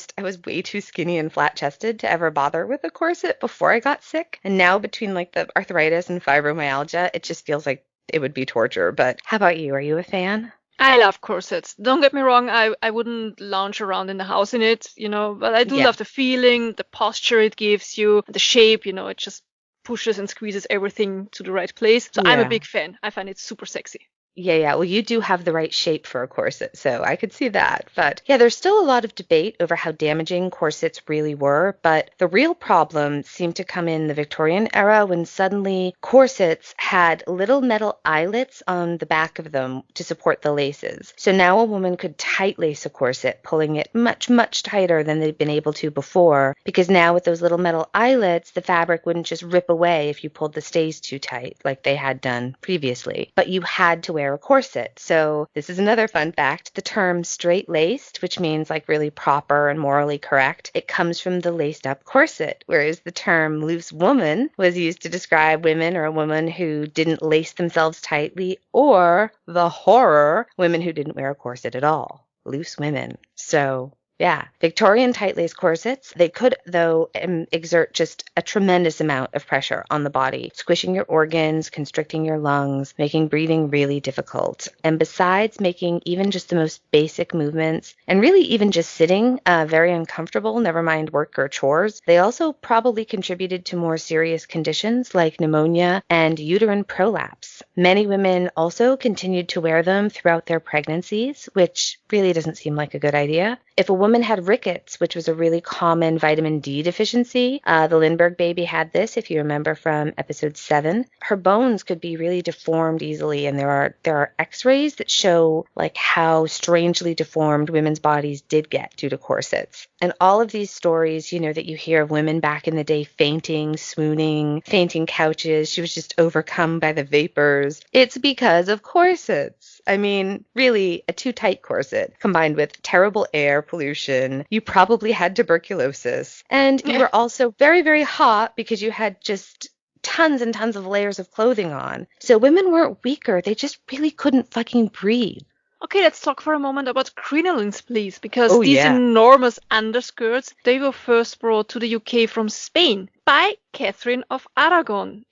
way too skinny and flat-chested to ever bother with a corset before I got sick. And now between like the arthritis and fibromyalgia, it just feels like it would be torture. But how about you? Are you a fan? I love corsets. Don't get me wrong, I wouldn't lounge around in the house in it, but I do love the feeling, the posture it gives you, the shape, it just pushes and squeezes everything to the right place. So I'm a big fan. I find it super sexy. Yeah. Well, you do have the right shape for a corset, so I could see that. But yeah, there's still a lot of debate over how damaging corsets really were, but the real problem seemed to come in the Victorian era when suddenly corsets had little metal eyelets on the back of them to support the laces. So now a woman could tight lace a corset, pulling it much, much tighter than they'd been able to before, because now with those little metal eyelets, the fabric wouldn't just rip away if you pulled the stays too tight like they had done previously, but you had to wear a corset. So this is another fun fact. The term straight-laced, which means like really proper and morally correct, it comes from the laced-up corset, whereas the term loose woman was used to describe women or a woman who didn't lace themselves tightly, or the horror, women who didn't wear a corset at all. Loose women. So yeah, Victorian tight-lace corsets, they could, though, exert just a tremendous amount of pressure on the body, squishing your organs, constricting your lungs, making breathing really difficult. And besides making even just the most basic movements, and really even just sitting, very uncomfortable, never mind work or chores, they also probably contributed to more serious conditions like pneumonia and uterine prolapse. Many women also continued to wear them throughout their pregnancies, which really doesn't seem like a good idea. If a woman had rickets, which was a really common vitamin D deficiency, the Lindbergh baby had this, if you remember from episode 7, her bones could be really deformed easily, and there are x-rays that show like how strangely deformed women's bodies did get due to corsets. And all of these stories, that you hear of women back in the day fainting, swooning, fainting couches, she was just overcome by the vapors. It's because of corsets. I mean, really, a too tight corset combined with terrible air pollution. You probably had tuberculosis. And you were also very, very hot because you had just tons and tons of layers of clothing on. So women weren't weaker. They just really couldn't fucking breathe. Okay, let's talk for a moment about crinolines, please, because these enormous underskirts, they were first brought to the UK from Spain by Catherine of Aragon.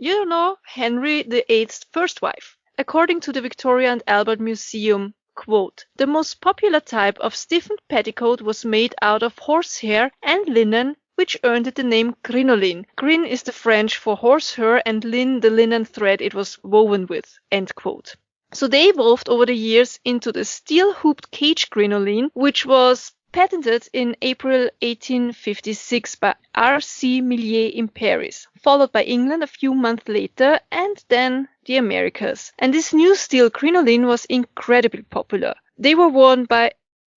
Henry VIII's first wife. According to the Victoria and Albert Museum, quote, the most popular type of stiffened petticoat was made out of horsehair and linen, which earned it the name crinoline. Crin is the French for horsehair and lin the linen thread it was woven with, end quote. So they evolved over the years into the steel-hooped cage crinoline, which was patented in April 1856 by R.C. Millier in Paris, followed by England a few months later, and then the Americas. And this new steel crinoline was incredibly popular. They were worn by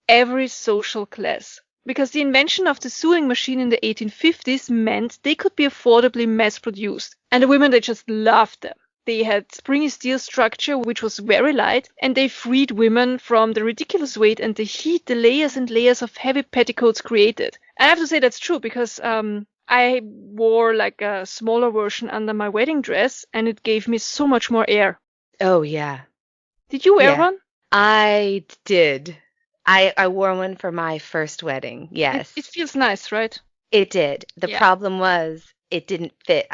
every social class, because the invention of the sewing machine in the 1850s meant they could be affordably mass-produced, and the women, they just loved them. They had springy steel structure, which was very light, and they freed women from the ridiculous weight and the heat the layers and layers of heavy petticoats created. And I have to say that's true, because I wore like a smaller version under my wedding dress, and it gave me so much more air. Oh, yeah. Did you wear one? I did. I wore one for my first wedding, yes. It feels nice, right? It did. The problem was it didn't fit.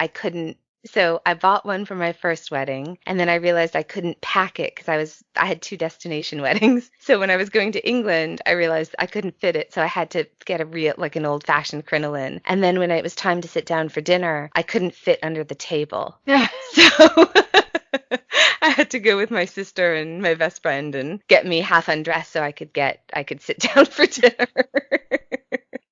So I bought one for my first wedding, and then I realized I couldn't pack it because I had 2 destination weddings. So when I was going to England, I realized I couldn't fit it, so I had to get an old-fashioned crinoline. And then when it was time to sit down for dinner, I couldn't fit under the table. Yeah. So I had to go with my sister and my best friend and get me half undressed so I could sit down for dinner.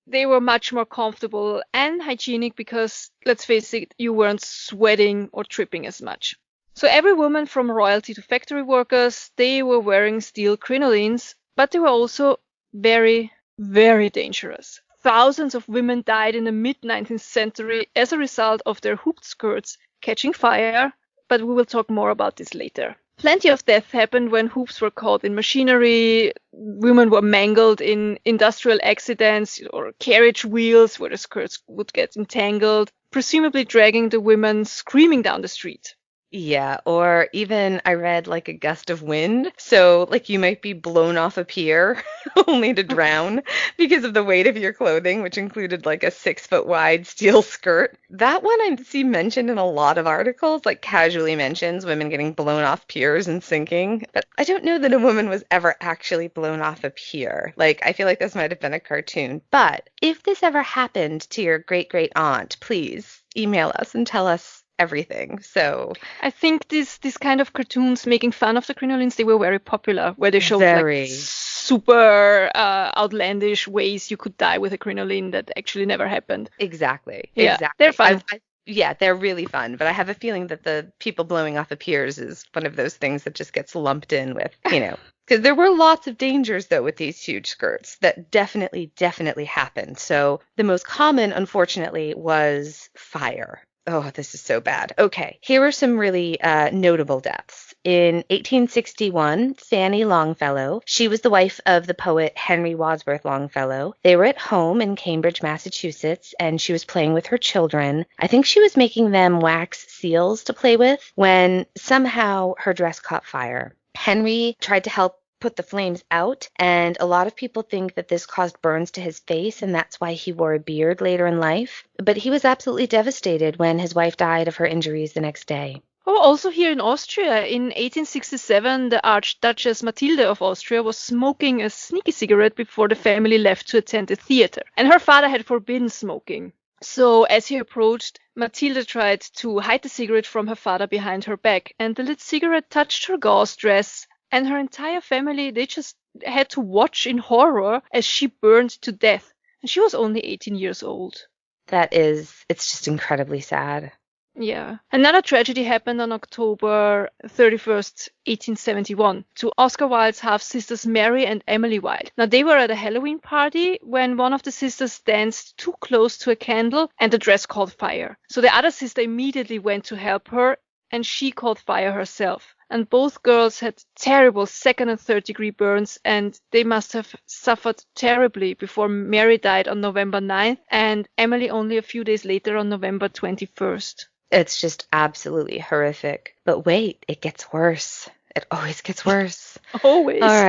They were much more comfortable and hygienic because, let's face it, you weren't sweating or tripping as much. So every woman from royalty to factory workers, they were wearing steel crinolines, but they were also very, very dangerous. Thousands of women died in the mid-19th century as a result of their hooped skirts, catching fire, but we will talk more about this later. Plenty of death happened when hoops were caught in machinery, women were mangled in industrial accidents or carriage wheels where the skirts would get entangled, presumably dragging the women screaming down the street. Yeah, or even I read like a gust of wind. So like you might be blown off a pier only to drown because of the weight of your clothing, which included like a 6 foot wide steel skirt. That one I see mentioned in a lot of articles, like casually mentions women getting blown off piers and sinking. But I don't know that a woman was ever actually blown off a pier. Like I feel like this might have been a cartoon. But if this ever happened to your great great aunt, please email us and tell us everything. So I think this kind of cartoons making fun of the crinolines, they were very popular, where they showed very like super outlandish ways you could die with a crinoline that actually never happened. exactly. They're fun. Yeah, they're really fun, but I have a feeling that the people blowing off the piers is one of those things that just gets lumped in with, because there were lots of dangers though with these huge skirts that definitely happened. So the most common, unfortunately, was fire. Oh, this is so bad. Okay, here are some really notable deaths. In 1861, Fanny Longfellow, she was the wife of the poet Henry Wadsworth Longfellow. They were at home in Cambridge, Massachusetts, and she was playing with her children. I think she was making them wax seals to play with when somehow her dress caught fire. Henry tried to help put the flames out, and a lot of people think that this caused burns to his face, and that's why he wore a beard later in life. But he was absolutely devastated when his wife died of her injuries the next day. Oh, also here in Austria, in 1867, the Archduchess Matilde of Austria was smoking a sneaky cigarette before the family left to attend the theater, and her father had forbidden smoking. So as he approached, Matilda tried to hide the cigarette from her father behind her back, and the lit cigarette touched her gauze dress, and her entire family, they just had to watch in horror as she burned to death. And she was only 18 years old. It's just incredibly sad. Yeah. Another tragedy happened on October 31st, 1871, to Oscar Wilde's half-sisters Mary and Emily Wilde. Now, they were at a Halloween party when one of the sisters danced too close to a candle and the dress caught fire. So the other sister immediately went to help her, and she caught fire herself. And both girls had terrible 2nd and 3rd-degree burns, and they must have suffered terribly before Mary died on November 9th, and Emily only a few days later on November 21st. It's just absolutely horrific. But wait, it gets worse. It always gets worse. Always. All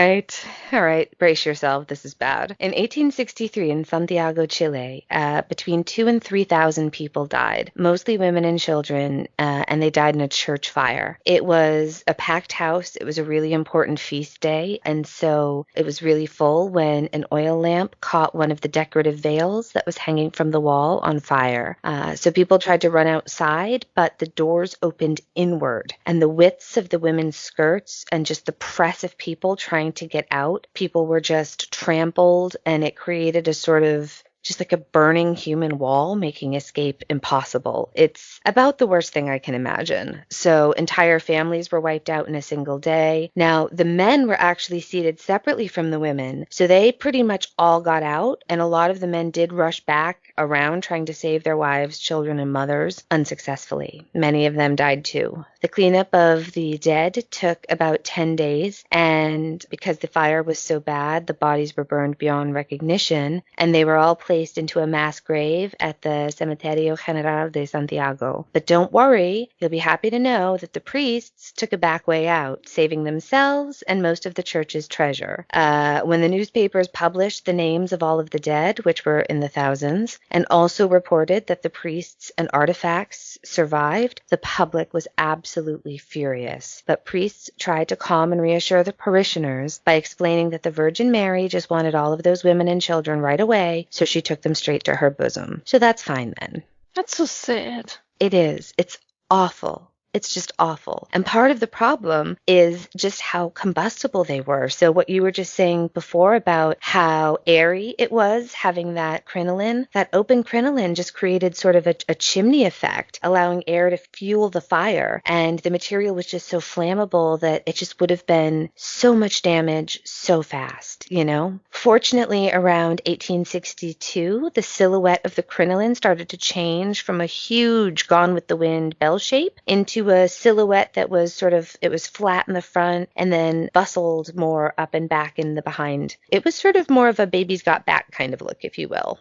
right. Brace yourself. This is bad. In 1863 in Santiago, Chile, between 2,000 and 3,000 people died, mostly women and children, and they died in a church fire. It was a packed house. It was a really important feast day, and so it was really full when an oil lamp caught one of the decorative veils that was hanging from the wall on fire. So people tried to run outside, but the doors opened inward, and the widths of the women's skirts and just the press of people trying to get out, people were just trampled, and it created a sort of just like a burning human wall, making escape impossible. It's about the worst thing I can imagine. So entire families were wiped out in a single day. Now, the men were actually seated separately from the women, so they pretty much all got out, and a lot of the men did rush back around trying to save their wives, children, and mothers unsuccessfully. Many of them died too. The cleanup of the dead took about 10 days, and because the fire was so bad, the bodies were burned beyond recognition, and they were all placed into a mass grave at the Cementerio General de Santiago. But don't worry, you'll be happy to know that the priests took a back way out, saving themselves and most of the church's treasure. When the newspapers published the names of all of the dead, which were in the thousands, and also reported that the priests and artifacts survived, the public was absolutely furious. But priests tried to calm and reassure the parishioners by explaining that the Virgin Mary just wanted all of those women and children right away, so she took them straight to her bosom. So that's fine then. That's so sad. It is. It's awful. It's just awful. And part of the problem is just how combustible they were. So what you were just saying before about how airy it was having that crinoline, that open crinoline just created sort of a chimney effect, allowing air to fuel the fire. And the material was just so flammable that it just would have been so much damage so fast, you know? Fortunately, around 1862, the silhouette of the crinoline started to change from a huge Gone with the Wind bell shape into a silhouette that was it was flat in the front and then bustled more up and back in the behind. It was sort of more of a baby's got back kind of look, if you will.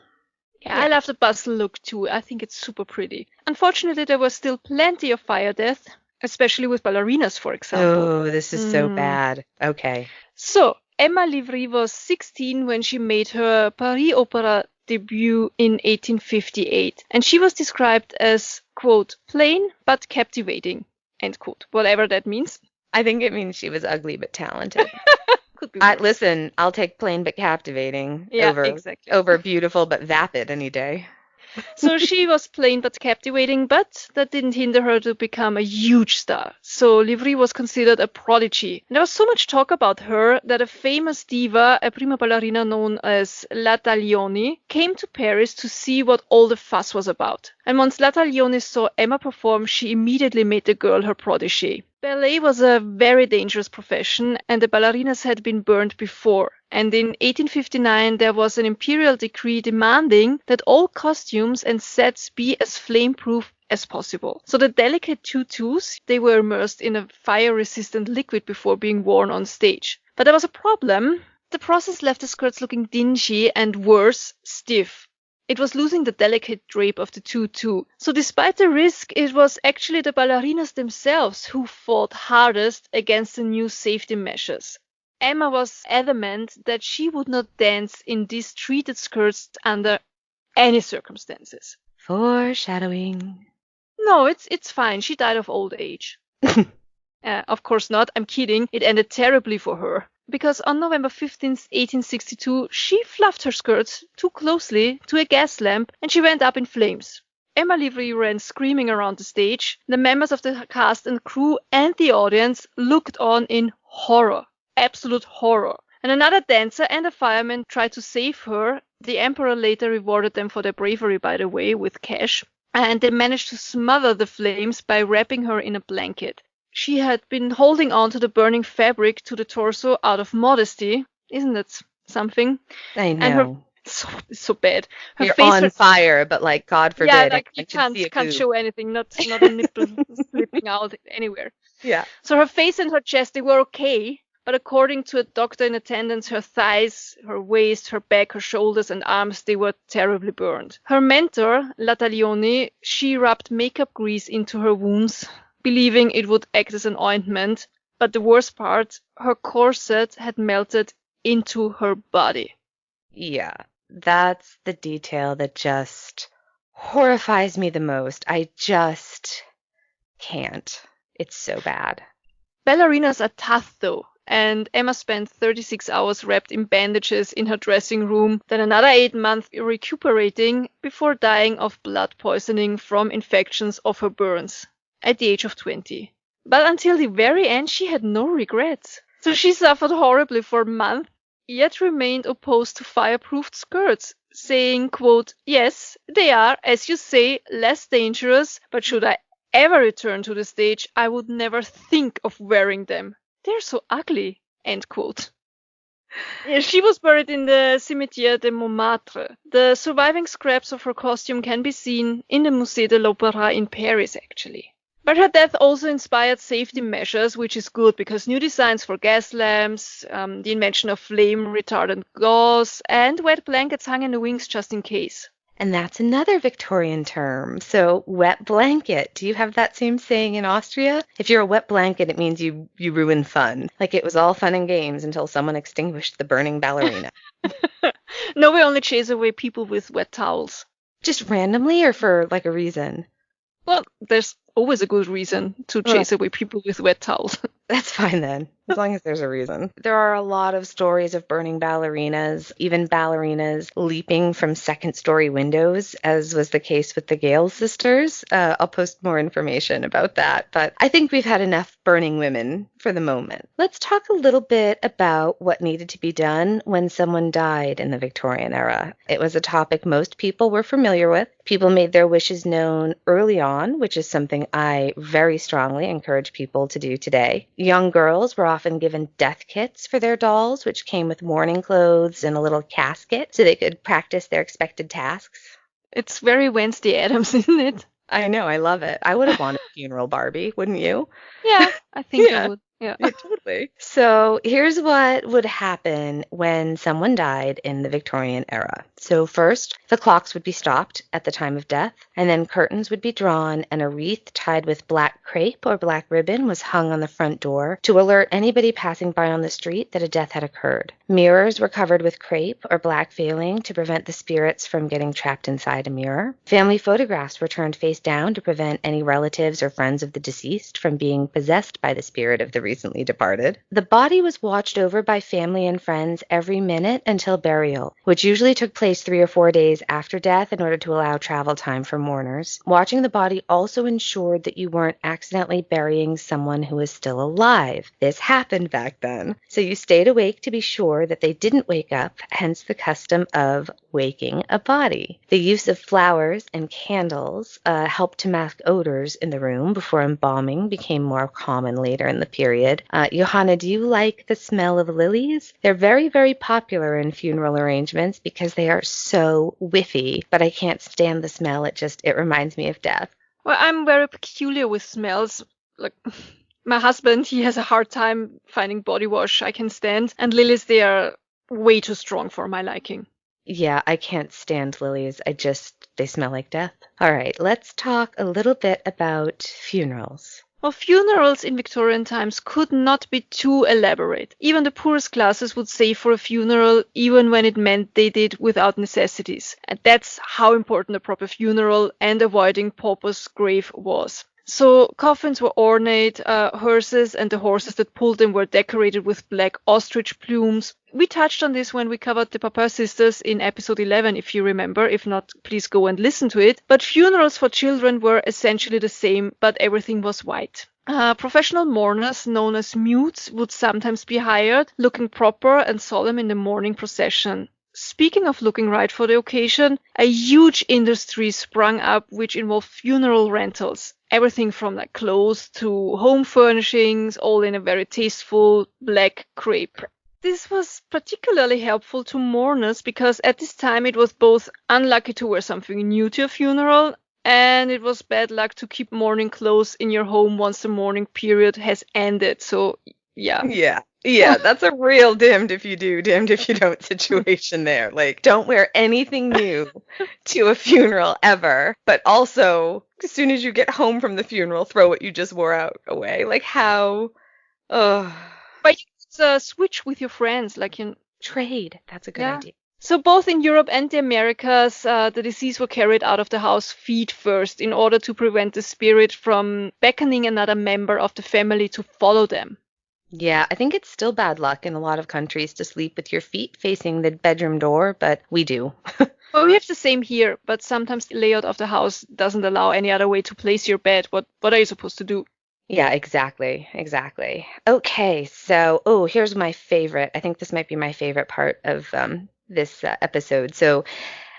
Yeah, I love the bustle look too. I think it's super pretty. Unfortunately, there was still plenty of fire death, especially with ballerinas, for example. Oh, this is so bad. Okay. So, Emma Livry was 16 when she made her Paris Opera debut in 1858, and she was described as, quote, plain but captivating, end quote, whatever that means. I think it means she was ugly but talented. Could be worse. Listen, I'll take plain but captivating exactly. over beautiful but vapid any day. So she was plain but captivating, but that didn't hinder her to become a huge star. So Livry was considered a prodigy. And there was so much talk about her that a famous diva, a prima ballerina known as La Taglioni, came to Paris to see what all the fuss was about. And once La Taglioni saw Emma perform, she immediately made the girl her protege. Ballet was a very dangerous profession, and the ballerinas had been burned before. And in 1859, there was an imperial decree demanding that all costumes and sets be as flame-proof as possible. So the delicate tutus, they were immersed in a fire-resistant liquid before being worn on stage. But there was a problem. The process left the skirts looking dingy and worse, stiff. It was losing the delicate drape of the tutu. So despite the risk, it was actually the ballerinas themselves who fought hardest against the new safety measures. Emma was adamant that she would not dance in these treated skirts under any circumstances. Foreshadowing. No, it's fine. She died of old age. Of course not. I'm kidding. It ended terribly for her. Because on November 15th, 1862, she fluffed her skirts too closely to a gas lamp and she went up in flames. Emma Livry ran screaming around the stage. The members of the cast and crew and the audience looked on in horror. Absolute horror. And another dancer and a fireman tried to save her. The emperor later rewarded them for their bravery, by the way, with cash. And they managed to smother the flames by wrapping her in a blanket. She had been holding on to the burning fabric to the torso out of modesty. Isn't that something? I know. And her, so bad. Her You're face on fire, but like, God forbid, yeah, like you can't show anything, not a nipple slipping out anywhere. Yeah. So her face and her chest, they were okay. But according to a doctor in attendance, her thighs, her waist, her back, her shoulders and arms, they were terribly burned. Her mentor, La Taglioni, she rubbed makeup grease into her wounds, believing it would act as an ointment. But the worst part, her corset had melted into her body. Yeah, that's the detail that just horrifies me the most. I just can't. It's so bad. Ballerinas are tough though. And Emma spent 36 hours wrapped in bandages in her dressing room, then another 8 months recuperating before dying of blood poisoning from infections of her burns at the age of 20. But until the very end, she had no regrets. So she suffered horribly for a month, yet remained opposed to fireproofed skirts, saying, quote, yes, they are, as you say, less dangerous, but should I ever return to the stage, I would never think of wearing them. They're so ugly, end quote. She was buried in the Cimetière de Montmartre. The surviving scraps of her costume can be seen in the Musée de l'Opéra in Paris, actually. But her death also inspired safety measures, which is good because new designs for gas lamps, the invention of flame-retardant gauze, and wet blankets hung in the wings just in case. And that's another Victorian term. So, wet blanket. Do you have that same saying in Austria? If you're a wet blanket, it means you ruin fun. Like it was all fun and games until someone extinguished the burning ballerina. No, we only chase away people with wet towels. Just randomly or for like a reason? Well, there's always a good reason to Well, chase away people with wet towels. that's fine then, as long as there's a reason. There are a lot of stories of burning ballerinas, even ballerinas leaping from second-story windows, as was the case with the Gale sisters. I'll post more information about that, but I think we've had enough burning women for the moment. Let's talk a little bit about what needed to be done when someone died in the Victorian era. It was a topic most people were familiar with. People made their wishes known early on, which is something I very strongly encourage people to do today. Young girls were often given death kits for their dolls, which came with mourning clothes and a little casket so they could practice their expected tasks. It's very Wednesday Addams, isn't it? I know, I love it. I would have wanted a funeral Barbie, wouldn't you? Yeah, I think I Yeah. would. Yeah. Yeah, totally. So here's what would happen when someone died in the Victorian era. So first, the clocks would be stopped at the time of death, and then curtains would be drawn, and a wreath tied with black crepe or black ribbon was hung on the front door to alert anybody passing by on the street that a death had occurred. Mirrors were covered with crepe or black veiling to prevent the spirits from getting trapped inside a mirror. Family photographs were turned face down to prevent any relatives or friends of the deceased from being possessed by the spirit of the recently departed. The body was watched over by family and friends every minute until burial, which usually took place 3 or 4 days after death in order to allow travel time for mourners. Watching the body also ensured that you weren't accidentally burying someone who was still alive. This happened back then, so you stayed awake to be sure that they didn't wake up, hence the custom of waking a body. The use of flowers and candles helped to mask odors in the room before embalming became more common later in the period. Johanna, do you like the smell of lilies? They're very, very popular in funeral arrangements because they are so whiffy, but I can't stand the smell. It reminds me of death. Well, I'm very peculiar with smells. Like my husband, he has a hard time finding body wash I can stand, and lilies, they are way too strong for my liking. Yeah, I can't stand lilies. They smell like death. All right, let's talk a little bit about funerals. Well, funerals in Victorian times could not be too elaborate. Even the poorest classes would save for a funeral, even when it meant they did without necessities. And that's how important a proper funeral and avoiding pauper's grave was. So coffins were ornate, hearses and the horses that pulled them were decorated with black ostrich plumes. We touched on this when we covered the Papa sisters in episode 11, if you remember. If not, please go and listen to it. But funerals for children were essentially the same, but everything was white. Professional mourners, known as mutes, would sometimes be hired, looking proper and solemn in the mourning procession. Speaking of looking right for the occasion, a huge industry sprung up which involved funeral rentals. Everything from like clothes to home furnishings, all in a very tasteful black crepe. This was particularly helpful to mourners because at this time it was both unlucky to wear something new to a funeral and it was bad luck to keep mourning clothes in your home once the mourning period has ended. So, yeah. Yeah, that's a real damned if you do, damned if you don't situation there. Like, don't wear anything new to a funeral ever, but also, as soon as you get home from the funeral, throw what you just wore out away. Like, how? Ugh. But you could switch with your friends, like in Trade. That's a good idea. So both in Europe and the Americas, the deceased were carried out of the house feet first in order to prevent the spirit from beckoning another member of the family to follow them. Yeah, I think it's still bad luck in a lot of countries to sleep with your feet facing the bedroom door, but we do. Well, we have the same here, but sometimes the layout of the house doesn't allow any other way to place your bed. What are you supposed to do? Yeah, exactly. Okay, so, here's my favorite. I think this might be my favorite part of this episode. So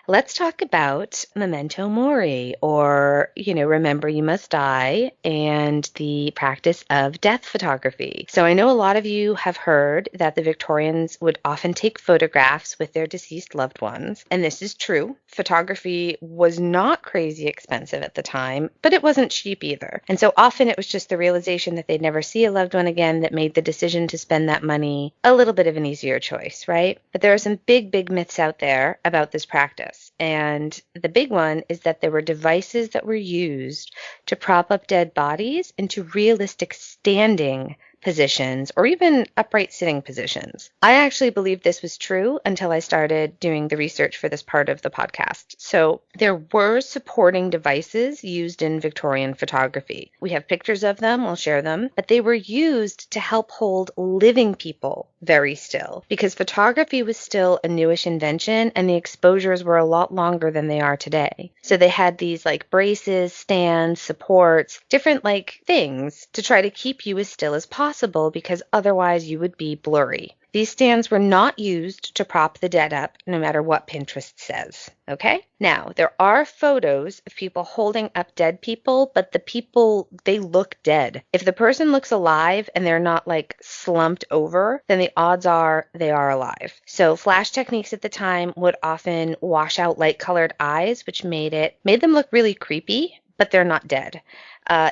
let's talk about memento mori, or, remember you must die, and the practice of death photography. So I know a lot of you have heard that the Victorians would often take photographs with their deceased loved ones, and this is true. Photography was not crazy expensive at the time, but it wasn't cheap either. And so often it was just the realization that they'd never see a loved one again that made the decision to spend that money a little bit of an easier choice, right? But there are some big, big myths out there about this practice. And the big one is that there were devices that were used to prop up dead bodies into realistic standing positions or even upright sitting positions. I actually believed this was true until I started doing the research for this part of the podcast. So there were supporting devices used in Victorian photography. We have pictures of them, we'll share them, but they were used to help hold living people very still because photography was still a newish invention and the exposures were a lot longer than they are today. So they had these like braces, stands, supports, different like things to try to keep you as still as possible because otherwise you would be blurry. These stands were not used to prop the dead up, no matter what Pinterest says. Okay? Now, there are photos of people holding up dead people, but the people, they look dead. If the person looks alive and they're not like slumped over, then the odds are they are alive. So flash techniques at the time would often wash out light-colored eyes, which made them look really creepy, but they're not dead.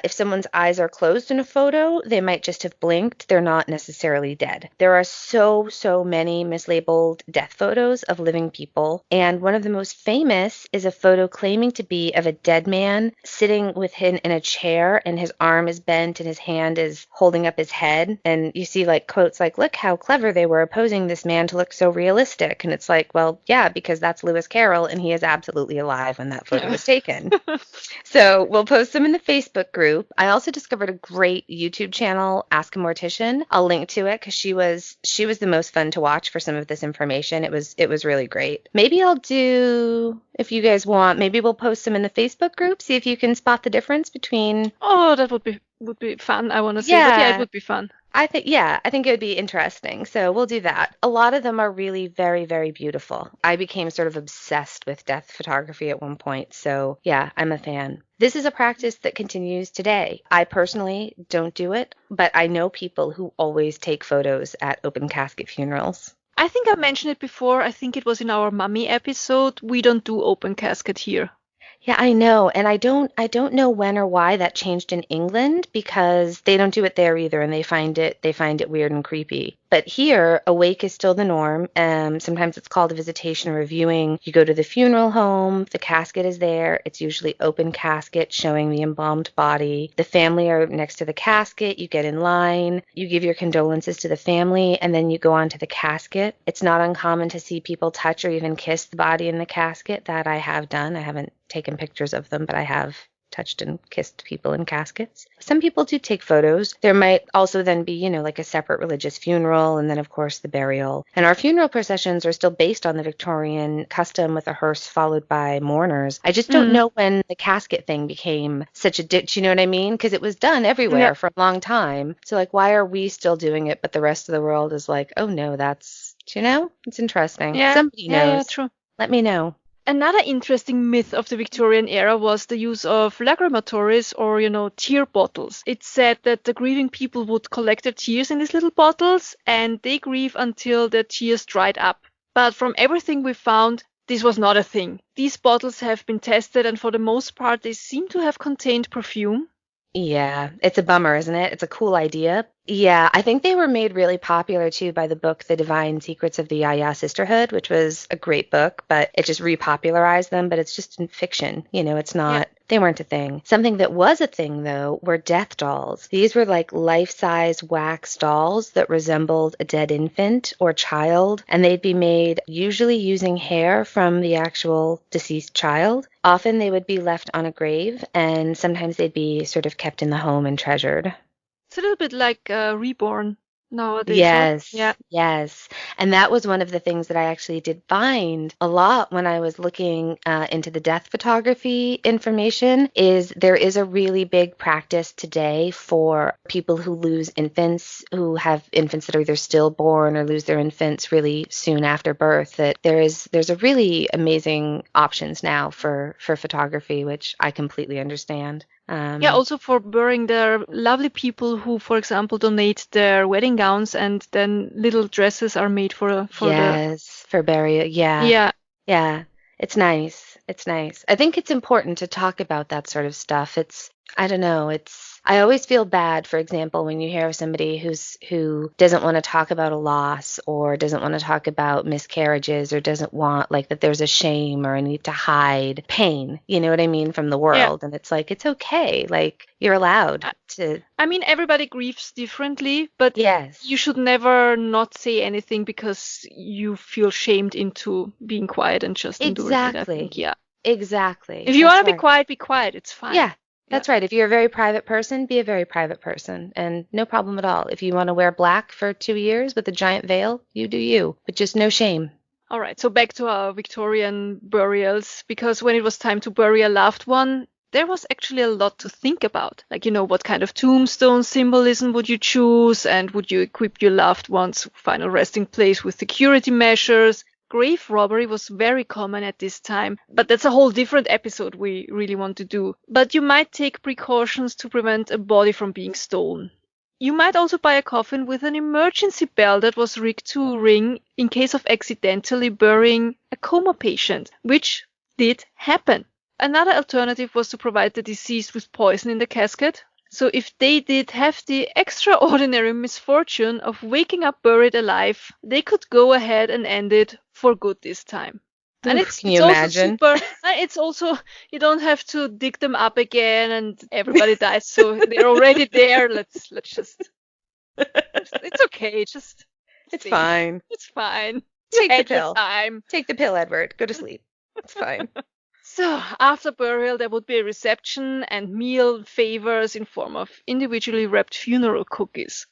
If someone's eyes are closed in a photo, they might just have blinked. They're not necessarily dead. There are so many mislabeled death photos of living people. And one of the most famous is a photo claiming to be of a dead man sitting with him in a chair and his arm is bent and his hand is holding up his head. And you see like quotes like, look how clever they were posing this man to look so realistic. And it's like, well, yeah, because that's Lewis Carroll and he is absolutely alive when that photo was taken. So we'll post them in the Facebook group. I also discovered a great YouTube channel, Ask a Mortician. I'll link to it because she was the most fun to watch for some of this information. It was really great. Maybe I'll do, if you guys want, maybe we'll post them in the Facebook group. See if you can spot the difference between. Oh, that would be fun. I want to say, but yeah, it would be fun. I think it would be interesting. So we'll do that. A lot of them are really very, very beautiful. I became sort of obsessed with death photography at one point. So yeah, I'm a fan. This is a practice that continues today. I personally don't do it, but I know people who always take photos at open casket funerals. I think I mentioned it before. I think it was in our mummy episode. We don't do open casket here. Yeah, I know. And I don't know when or why that changed in England because they don't do it there either and they find it weird and creepy. But here, a wake is still the norm. Sometimes it's called a visitation or viewing. You go to the funeral home, the casket is there. It's usually open casket showing the embalmed body. The family are next to the casket. You get in line. You give your condolences to the family, and then you go on to the casket. It's not uncommon to see people touch or even kiss the body in the casket. That I have done. I haven't taken pictures of them, but I have touched and kissed people in caskets. Some people do take photos. There might also then be, like a separate religious funeral and then, of course, the burial. And our funeral processions are still based on the Victorian custom with a hearse followed by mourners. I just don't know when the casket thing became such a ditch, you know what I mean? Because it was done everywhere for a long time. So, like, why are we still doing it, but the rest of the world is like, oh, no, that's, it's interesting. Yeah. Somebody knows. Yeah, true. Let me know. Another interesting myth of the Victorian era was the use of lacrimatories or, tear bottles. It's said that the grieving people would collect their tears in these little bottles and they grieve until their tears dried up. But from everything we found, this was not a thing. These bottles have been tested and for the most part they seem to have contained perfume. Yeah, it's a bummer, isn't it? It's a cool idea. Yeah, I think they were made really popular too by the book The Divine Secrets of the Yaya Sisterhood, which was a great book, but it just repopularized them, but it's just in fiction. It's not, they weren't a thing. Something that was a thing though were death dolls. These were like life-size wax dolls that resembled a dead infant or child, and they'd be made usually using hair from the actual deceased child. Often they would be left on a grave, and sometimes they'd be sort of kept in the home and treasured. It's a little bit like Reborn nowadays. Yes, Yeah. yes. And that was one of the things that I actually did find a lot when I was looking into the death photography information is there is a really big practice today for people who lose infants, who have infants that are either stillborn or lose their infants really soon after birth, that there's a really amazing options now for photography, which I completely understand. Also for burying their lovely people who, for example, donate their wedding gowns and then little dresses are made for burial. Yeah. Yeah. It's nice. I think it's important to talk about that sort of stuff. I don't know. It's I always feel bad, for example, when you hear of somebody who doesn't want to talk about a loss or doesn't want to talk about miscarriages or doesn't want like that there's a shame or a need to hide pain, you know what I mean, from the Yeah. world. And it's like, it's okay. Like you're allowed to. I mean, everybody grieves differently, but Yes, you should never not say anything because you feel shamed into being quiet and just enduring it, I think. exactly. Yeah. Exactly. If you That's want to right. be quiet, be quiet. It's fine. Yeah, that's right. If you're a very private person, be a very private person, and no problem at all. If you want to wear black for 2 years with a giant veil, you do you, but just no shame. All right, so back to our Victorian burials, because when it was time to bury a loved one, there was actually a lot to think about. Like, what kind of tombstone symbolism would you choose, and would you equip your loved one's final resting place with security measures? Grave robbery was very common at this time, but that's a whole different episode we really want to do. But you might take precautions to prevent a body from being stolen. You might also buy a coffin with an emergency bell that was rigged to ring in case of accidentally burying a coma patient, which did happen. Another alternative was to provide the deceased with poison in the casket. So if they did have the extraordinary misfortune of waking up buried alive, they could go ahead and end it for good this time. And Oof, can it's you also imagine? super, it's also, you don't have to dig them up again and everybody dies. So they're already there. Let's just, it's okay. Just It's see. fine. It's fine. You Take the had your pill. time. Take the pill, Edward. Go to sleep. It's fine. So after burial, there would be a reception and meal favors in form of individually wrapped funeral cookies.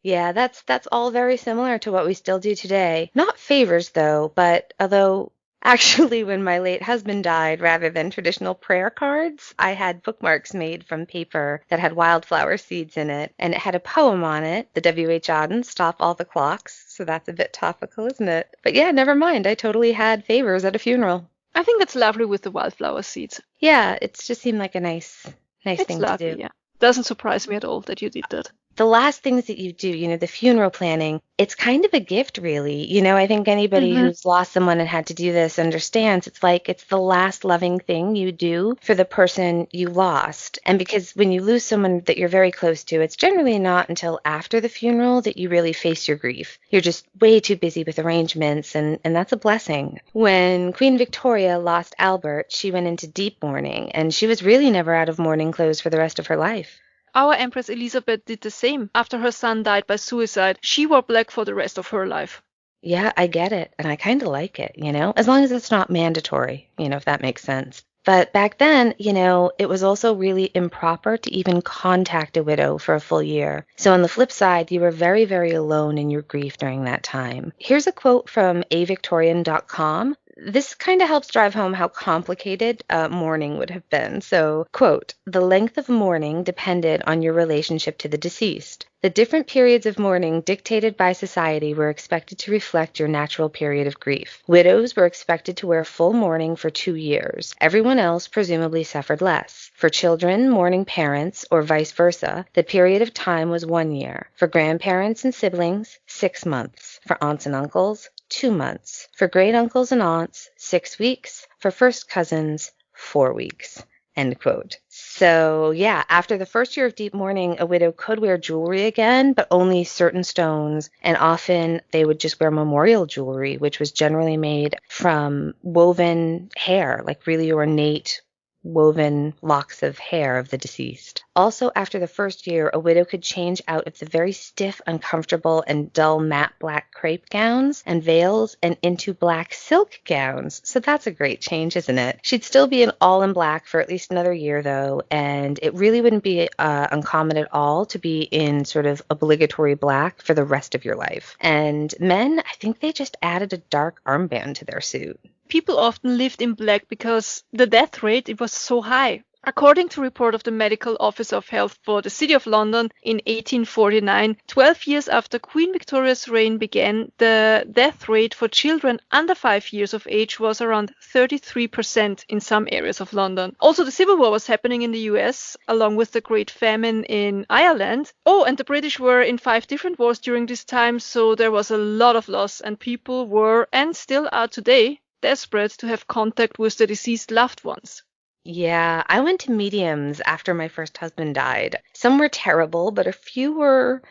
Yeah, that's all very similar to what we still do today. Not favors though, but although actually when my late husband died, rather than traditional prayer cards, I had bookmarks made from paper that had wildflower seeds in it, and it had a poem on it, the W.H. Auden, Stop All the Clocks. So that's a bit topical, isn't it? But yeah, never mind. I totally had favors at a funeral. I think that's lovely with the wildflower seeds. Yeah, it just seemed like a nice It's thing to do. lovely, yeah. Doesn't surprise me at all that you did that. The last things that you do, the funeral planning, it's kind of a gift, really. I think anybody who's lost someone and had to do this understands it's like it's the last loving thing you do for the person you lost. And because when you lose someone that you're very close to, it's generally not until after the funeral that you really face your grief. You're just way too busy with arrangements, and that's a blessing. When Queen Victoria lost Albert, she went into deep mourning, and she was really never out of mourning clothes for the rest of her life. Our Empress Elizabeth did the same. After her son died by suicide, she wore black for the rest of her life. Yeah, I get it. And I kind of like it, as long as it's not mandatory, if that makes sense. But back then, it was also really improper to even contact a widow for a full year. So on the flip side, you were very, very alone in your grief during that time. Here's a quote from avictorian.com. This kind of helps drive home how complicated mourning would have been. So, quote, the length of mourning depended on your relationship to the deceased. The different periods of mourning dictated by society were expected to reflect your natural period of grief. Widows were expected to wear full mourning for 2 years. Everyone else presumably suffered less. For children, mourning parents, or vice versa, the period of time was 1 year. For grandparents and siblings, 6 months. For aunts and uncles, 2 months. For great uncles and aunts, 6 weeks. For first cousins, 4 weeks. End quote. So yeah, after the first year of deep mourning, a widow could wear jewelry again, but only certain stones. And often they would just wear memorial jewelry, which was generally made from woven hair, like really ornate woven locks of hair of the deceased. Also, after the first year, a widow could change out of the very stiff, uncomfortable, and dull matte black crepe gowns and veils and into black silk gowns. So that's a great change, isn't it? She'd still be all in black for at least another year, though, and it really wouldn't be uncommon at all to be in sort of obligatory black for the rest of your life. And men, I think they just added a dark armband to their suit. People often lived in black because the death rate, it was so high. According to a report of the Medical Office of Health for the City of London in 1849, 12 years after Queen Victoria's reign began, the death rate for children under 5 years of age was around 33% in some areas of London. Also, the Civil War was happening in the US, along with the Great Famine in Ireland. Oh, and the British were in 5 different wars during this time, so there was a lot of loss, and people were, and still are today, desperate to have contact with the deceased loved ones. Yeah, I went to mediums after my first husband died. Some were terrible, but a few were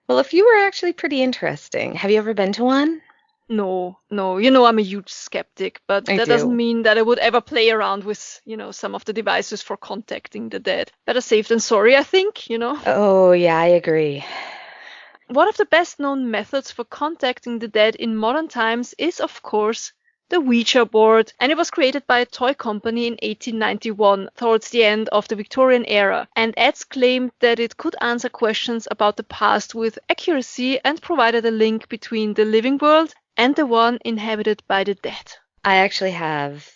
actually pretty interesting. Have you ever been to one? No, no, you know I'm a huge skeptic, but I that doesn't do. mean that I would ever play around with, some of the devices for contacting the dead. Better safe than sorry, I think. Oh, yeah, I agree. One of the best known methods for contacting the dead in modern times is, of course, the Ouija board, and it was created by a toy company in 1891, towards the end of the Victorian era, and ads claimed that it could answer questions about the past with accuracy and provided a link between the living world and the one inhabited by the dead. I actually have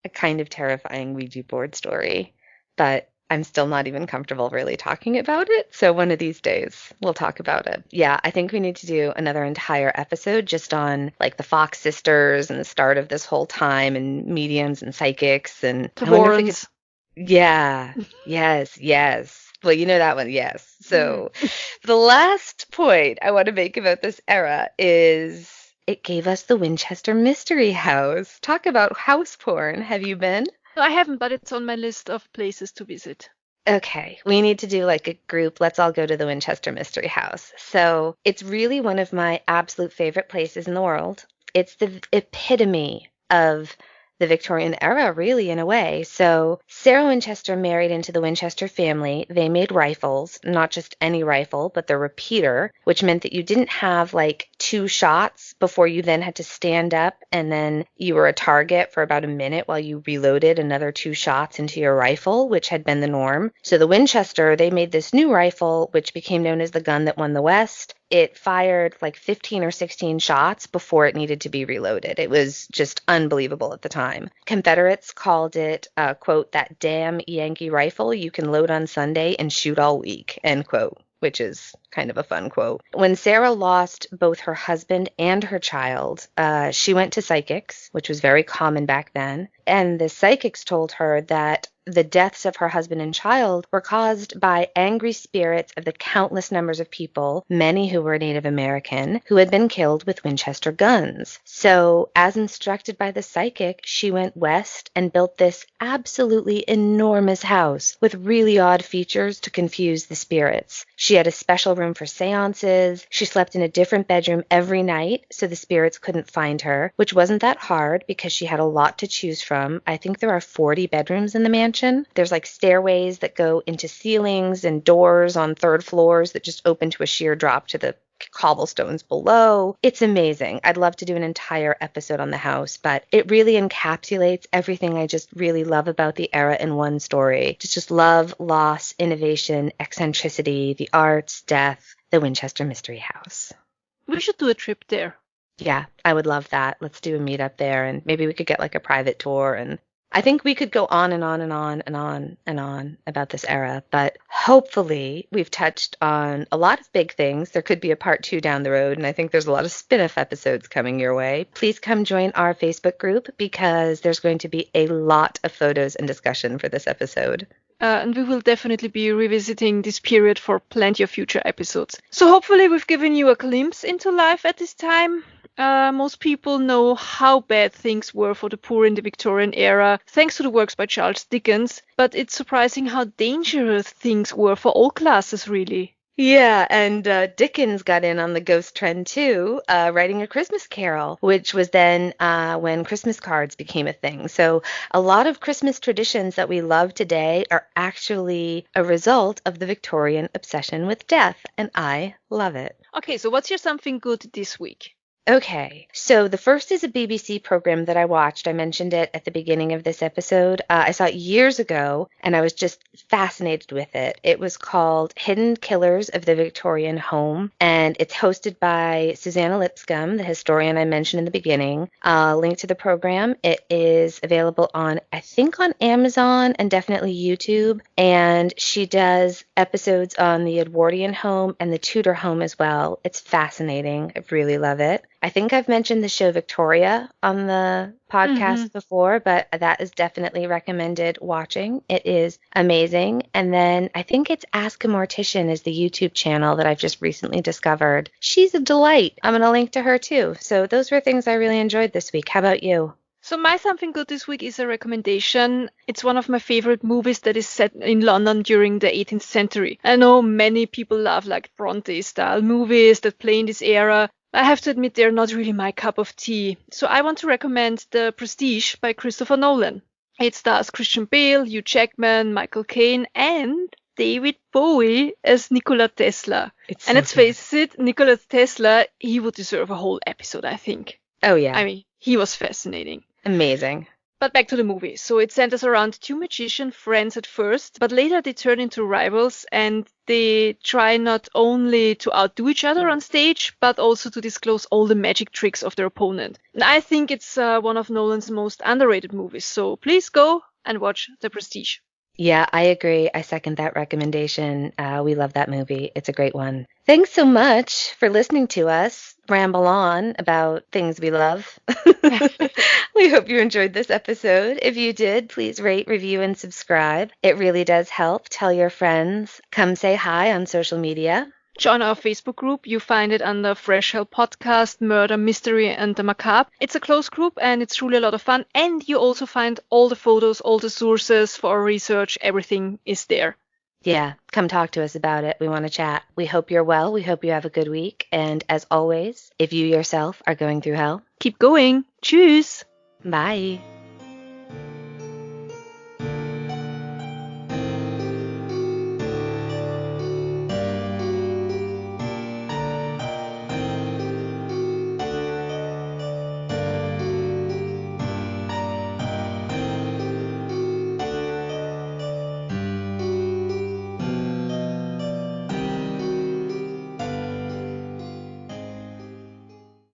a kind of terrifying Ouija board story, but I'm still not even comfortable really talking about it. So one of these days we'll talk about it. Yeah, I think we need to do another entire episode just on like the Fox sisters and the start of this whole time and mediums and psychics. And The I wonder if we could, Warrens. yeah, yes, yes. Well, you know that one, yes. Mm. So the last point I want to make about this era is it gave us the Winchester Mystery House. Talk about house porn. Have you been? No, I haven't, but it's on my list of places to visit. Okay, we need to do like a group. Let's all go to the Winchester Mystery House. So it's really one of my absolute favorite places in the world. It's the epitome of the Victorian era, really, in a way. So Sarah Winchester married into the Winchester family. They made rifles, not just any rifle, but the repeater, which meant that you didn't have like two shots before you then had to stand up and then you were a target for about a minute while you reloaded another two shots into your rifle, which had been the norm. So the Winchester, they made this new rifle, which became known as the gun that won the West. It fired like 15 or 16 shots before it needed to be reloaded. It was just unbelievable at the time. Confederates called it, quote, that damn Yankee rifle you can load on Sunday and shoot all week, end quote, which is kind of a fun quote. When Sarah lost both her husband and her child, she went to psychics, which was very common back then. And the psychics told her that the deaths of her husband and child were caused by angry spirits of the countless numbers of people, many who were Native American, who had been killed with Winchester guns. So, as instructed by the psychic, she went west and built this absolutely enormous house with really odd features to confuse the spirits. She had a special room for seances. She slept in a different bedroom every night so the spirits couldn't find her, which wasn't that hard because she had a lot to choose from. I think there are 40 bedrooms in the mansion. There's like stairways that go into ceilings and doors on third floors that just open to a sheer drop to the cobblestones below. It's amazing. I'd love to do an entire episode on the house, but it really encapsulates everything I just really love about the era in one story. Just love, loss, innovation, eccentricity, the arts, death, the Winchester Mystery House. We should do a trip there. Yeah, I would love that. Let's do a meetup there and maybe we could get like a private tour, and I think we could go on and on and on and on and on about this era, but hopefully we've touched on a lot of big things. There could be a part 2 down the road, and I think there's a lot of spin-off episodes coming your way. Please come join our Facebook group because there's going to be a lot of photos and discussion for this episode. And we will definitely be revisiting this period for plenty of future episodes. So hopefully we've given you a glimpse into life at this time. Most people know how bad things were for the poor in the Victorian era, thanks to the works by Charles Dickens, but it's surprising how dangerous things were for all classes, really. Yeah, and Dickens got in on the ghost trend too, writing A Christmas Carol, which was then when Christmas cards became a thing. So a lot of Christmas traditions that we love today are actually a result of the Victorian obsession with death, and I love it. Okay, so what's your something good this week? Okay, so the first is a BBC program that I watched. I mentioned it at the beginning of this episode. I saw it years ago, and I was just fascinated with it. It was called Hidden Killers of the Victorian Home, and it's hosted by Susanna Lipscomb, the historian I mentioned in the beginning. Link to the program. It is available on, I think, on Amazon and definitely YouTube, and she does episodes on the Edwardian home and the Tudor home as well. It's fascinating. I really love it. I think I've mentioned the show Victoria on the podcast before, but that is definitely recommended watching. It is amazing. And then I think it's Ask a Mortician is the YouTube channel that I've just recently discovered. She's a delight. I'm going to link to her too. So those were things I really enjoyed this week. How about you? So my something good this week is a recommendation. It's one of my favorite movies that is set in London during the 18th century. I know many people love like Bronte style movies that play in this era. I have to admit they're not really my cup of tea. So I want to recommend The Prestige by Christopher Nolan. It stars Christian Bale, Hugh Jackman, Michael Caine, and David Bowie as Nikola Tesla. And let's face it, Nikola Tesla, he would deserve a whole episode, I think. Oh, yeah. I mean, he was fascinating. Amazing. But back to the movie. So it centers around two magician friends at first, but later they turn into rivals and they try not only to outdo each other on stage, but also to disclose all the magic tricks of their opponent. And I think it's one of Nolan's most underrated movies. So please go and watch The Prestige. Yeah, I agree. I second that recommendation. We love that movie. It's a great one. Thanks so much for listening to us ramble on about things we love. We hope you enjoyed this episode. If you did, please rate, review, and subscribe. It really does help. Tell your friends. Come say hi on social media. Join our Facebook group. You find it under Fresh Hell Podcast, Murder, Mystery, and the Macabre. It's a closed group and it's truly a lot of fun. And you also find all the photos, all the sources for our research. Everything is there. Yeah, come talk to us about it. We want to chat. We hope you're well. We hope you have a good week. And as always, if you yourself are going through hell, keep going. Tschüss. Bye.